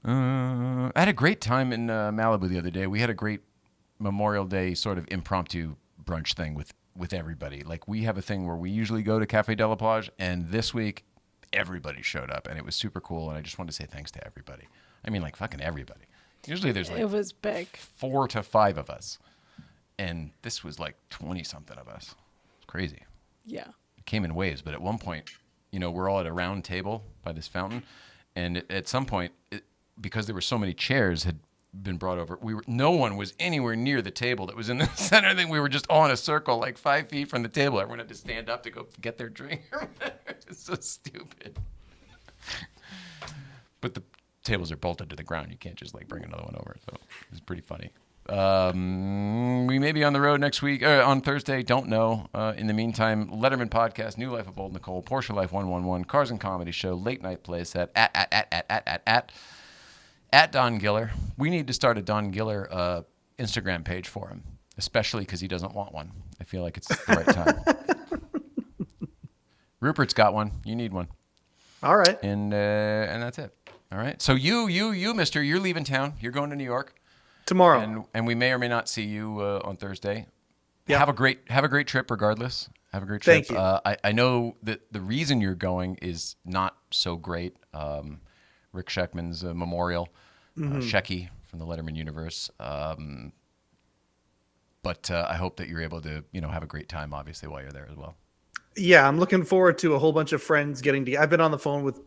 I had a great time in Malibu the other day. We had a great Memorial Day sort of impromptu brunch thing with everybody. Like, we have a thing where we usually go to Café de la Plage, and this week everybody showed up, and it was super cool, and I just wanted to say thanks to everybody. I mean, like, fucking everybody. Usually there's like It was big. 4 to 5 of us, and this was like 20-something of us. It's crazy. Yeah. It came in waves, but at one point, we're all at a round table by this fountain, and at some point, because there were so many chairs had been brought over, no one was anywhere near the table that was in the center. I think we were just all in a circle, like 5 feet from the table. Everyone had to stand up to go get their drink. It's so stupid. But the tables are bolted to the ground. You can't just like bring another one over. So it's pretty funny. We may be on the road next week, on Thursday. Don't know. In the meantime, Letterman Podcast, New Life of Bold Nicole, Porsche Life 111, Carson Comedy Show, Late Night Playset, at Don Giller. We need to start a Don Giller Instagram page for him, especially because he doesn't want one. I feel like it's the right time. Rupert's got one. You need one. All right. And that's it. All right. So you, mister, you're leaving town. You're going to New York. Tomorrow. And we may or may not see you on Thursday. Yeah. Have a great trip regardless. Have a great trip. Thank you. I know that the reason you're going is not so great. Rick Sheckman's memorial, Shecky from the Letterman universe. But I hope that you're able to, have a great time, obviously, while you're there as well. Yeah, I'm looking forward to a whole bunch of friends getting together. I've been on the phone with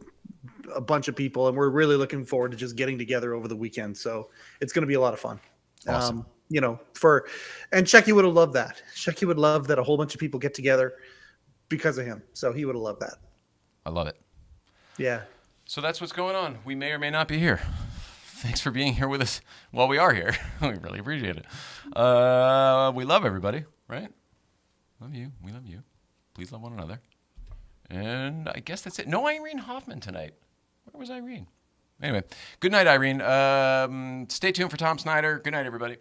a bunch of people, and we're really looking forward to just getting together over the weekend. So it's going to be a lot of fun. Awesome. And Shecky would have loved that. Shecky would love that a whole bunch of people get together because of him. So he would have loved that. I love it. Yeah. So that's what's going on. We may or may not be here. Thanks for being here with us while we are here. We really appreciate it. We love everybody, right? Love you. We love you. Please love one another. And I guess that's it. No Irene Hoffman tonight. Where was Irene? Anyway, good night, Irene. Stay tuned for Tom Snyder. Good night, everybody.